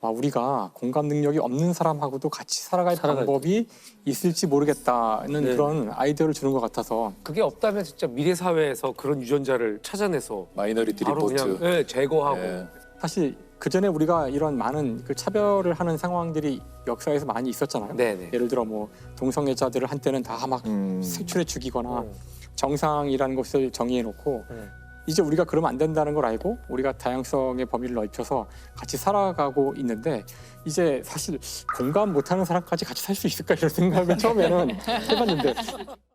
우리가 공감 능력이 없는 사람하고도 같이 살아갈 방법이 있을지 모르겠다는 그런 아이디어를 주는 것 같아서 그게 없다면 진짜 미래 사회에서 그런 유전자를 찾아내서 마이너리티 바로 리포트. 그냥 제거하고 사실 그 전에 우리가 이런 많은 그 차별을 하는 상황들이 역사에서 많이 있었잖아요. 예를 들어 뭐 동성애자들을 한때는 다 막 색출해 죽이거나 정상이라는 것을 정의해놓고 이제 우리가 그러면 안 된다는 걸 알고 우리가 다양성의 범위를 넓혀서 같이 살아가고 있는데 이제 사실 공감 못하는 사람까지 같이 살 수 있을까 이런 생각을 처음에는 해봤는데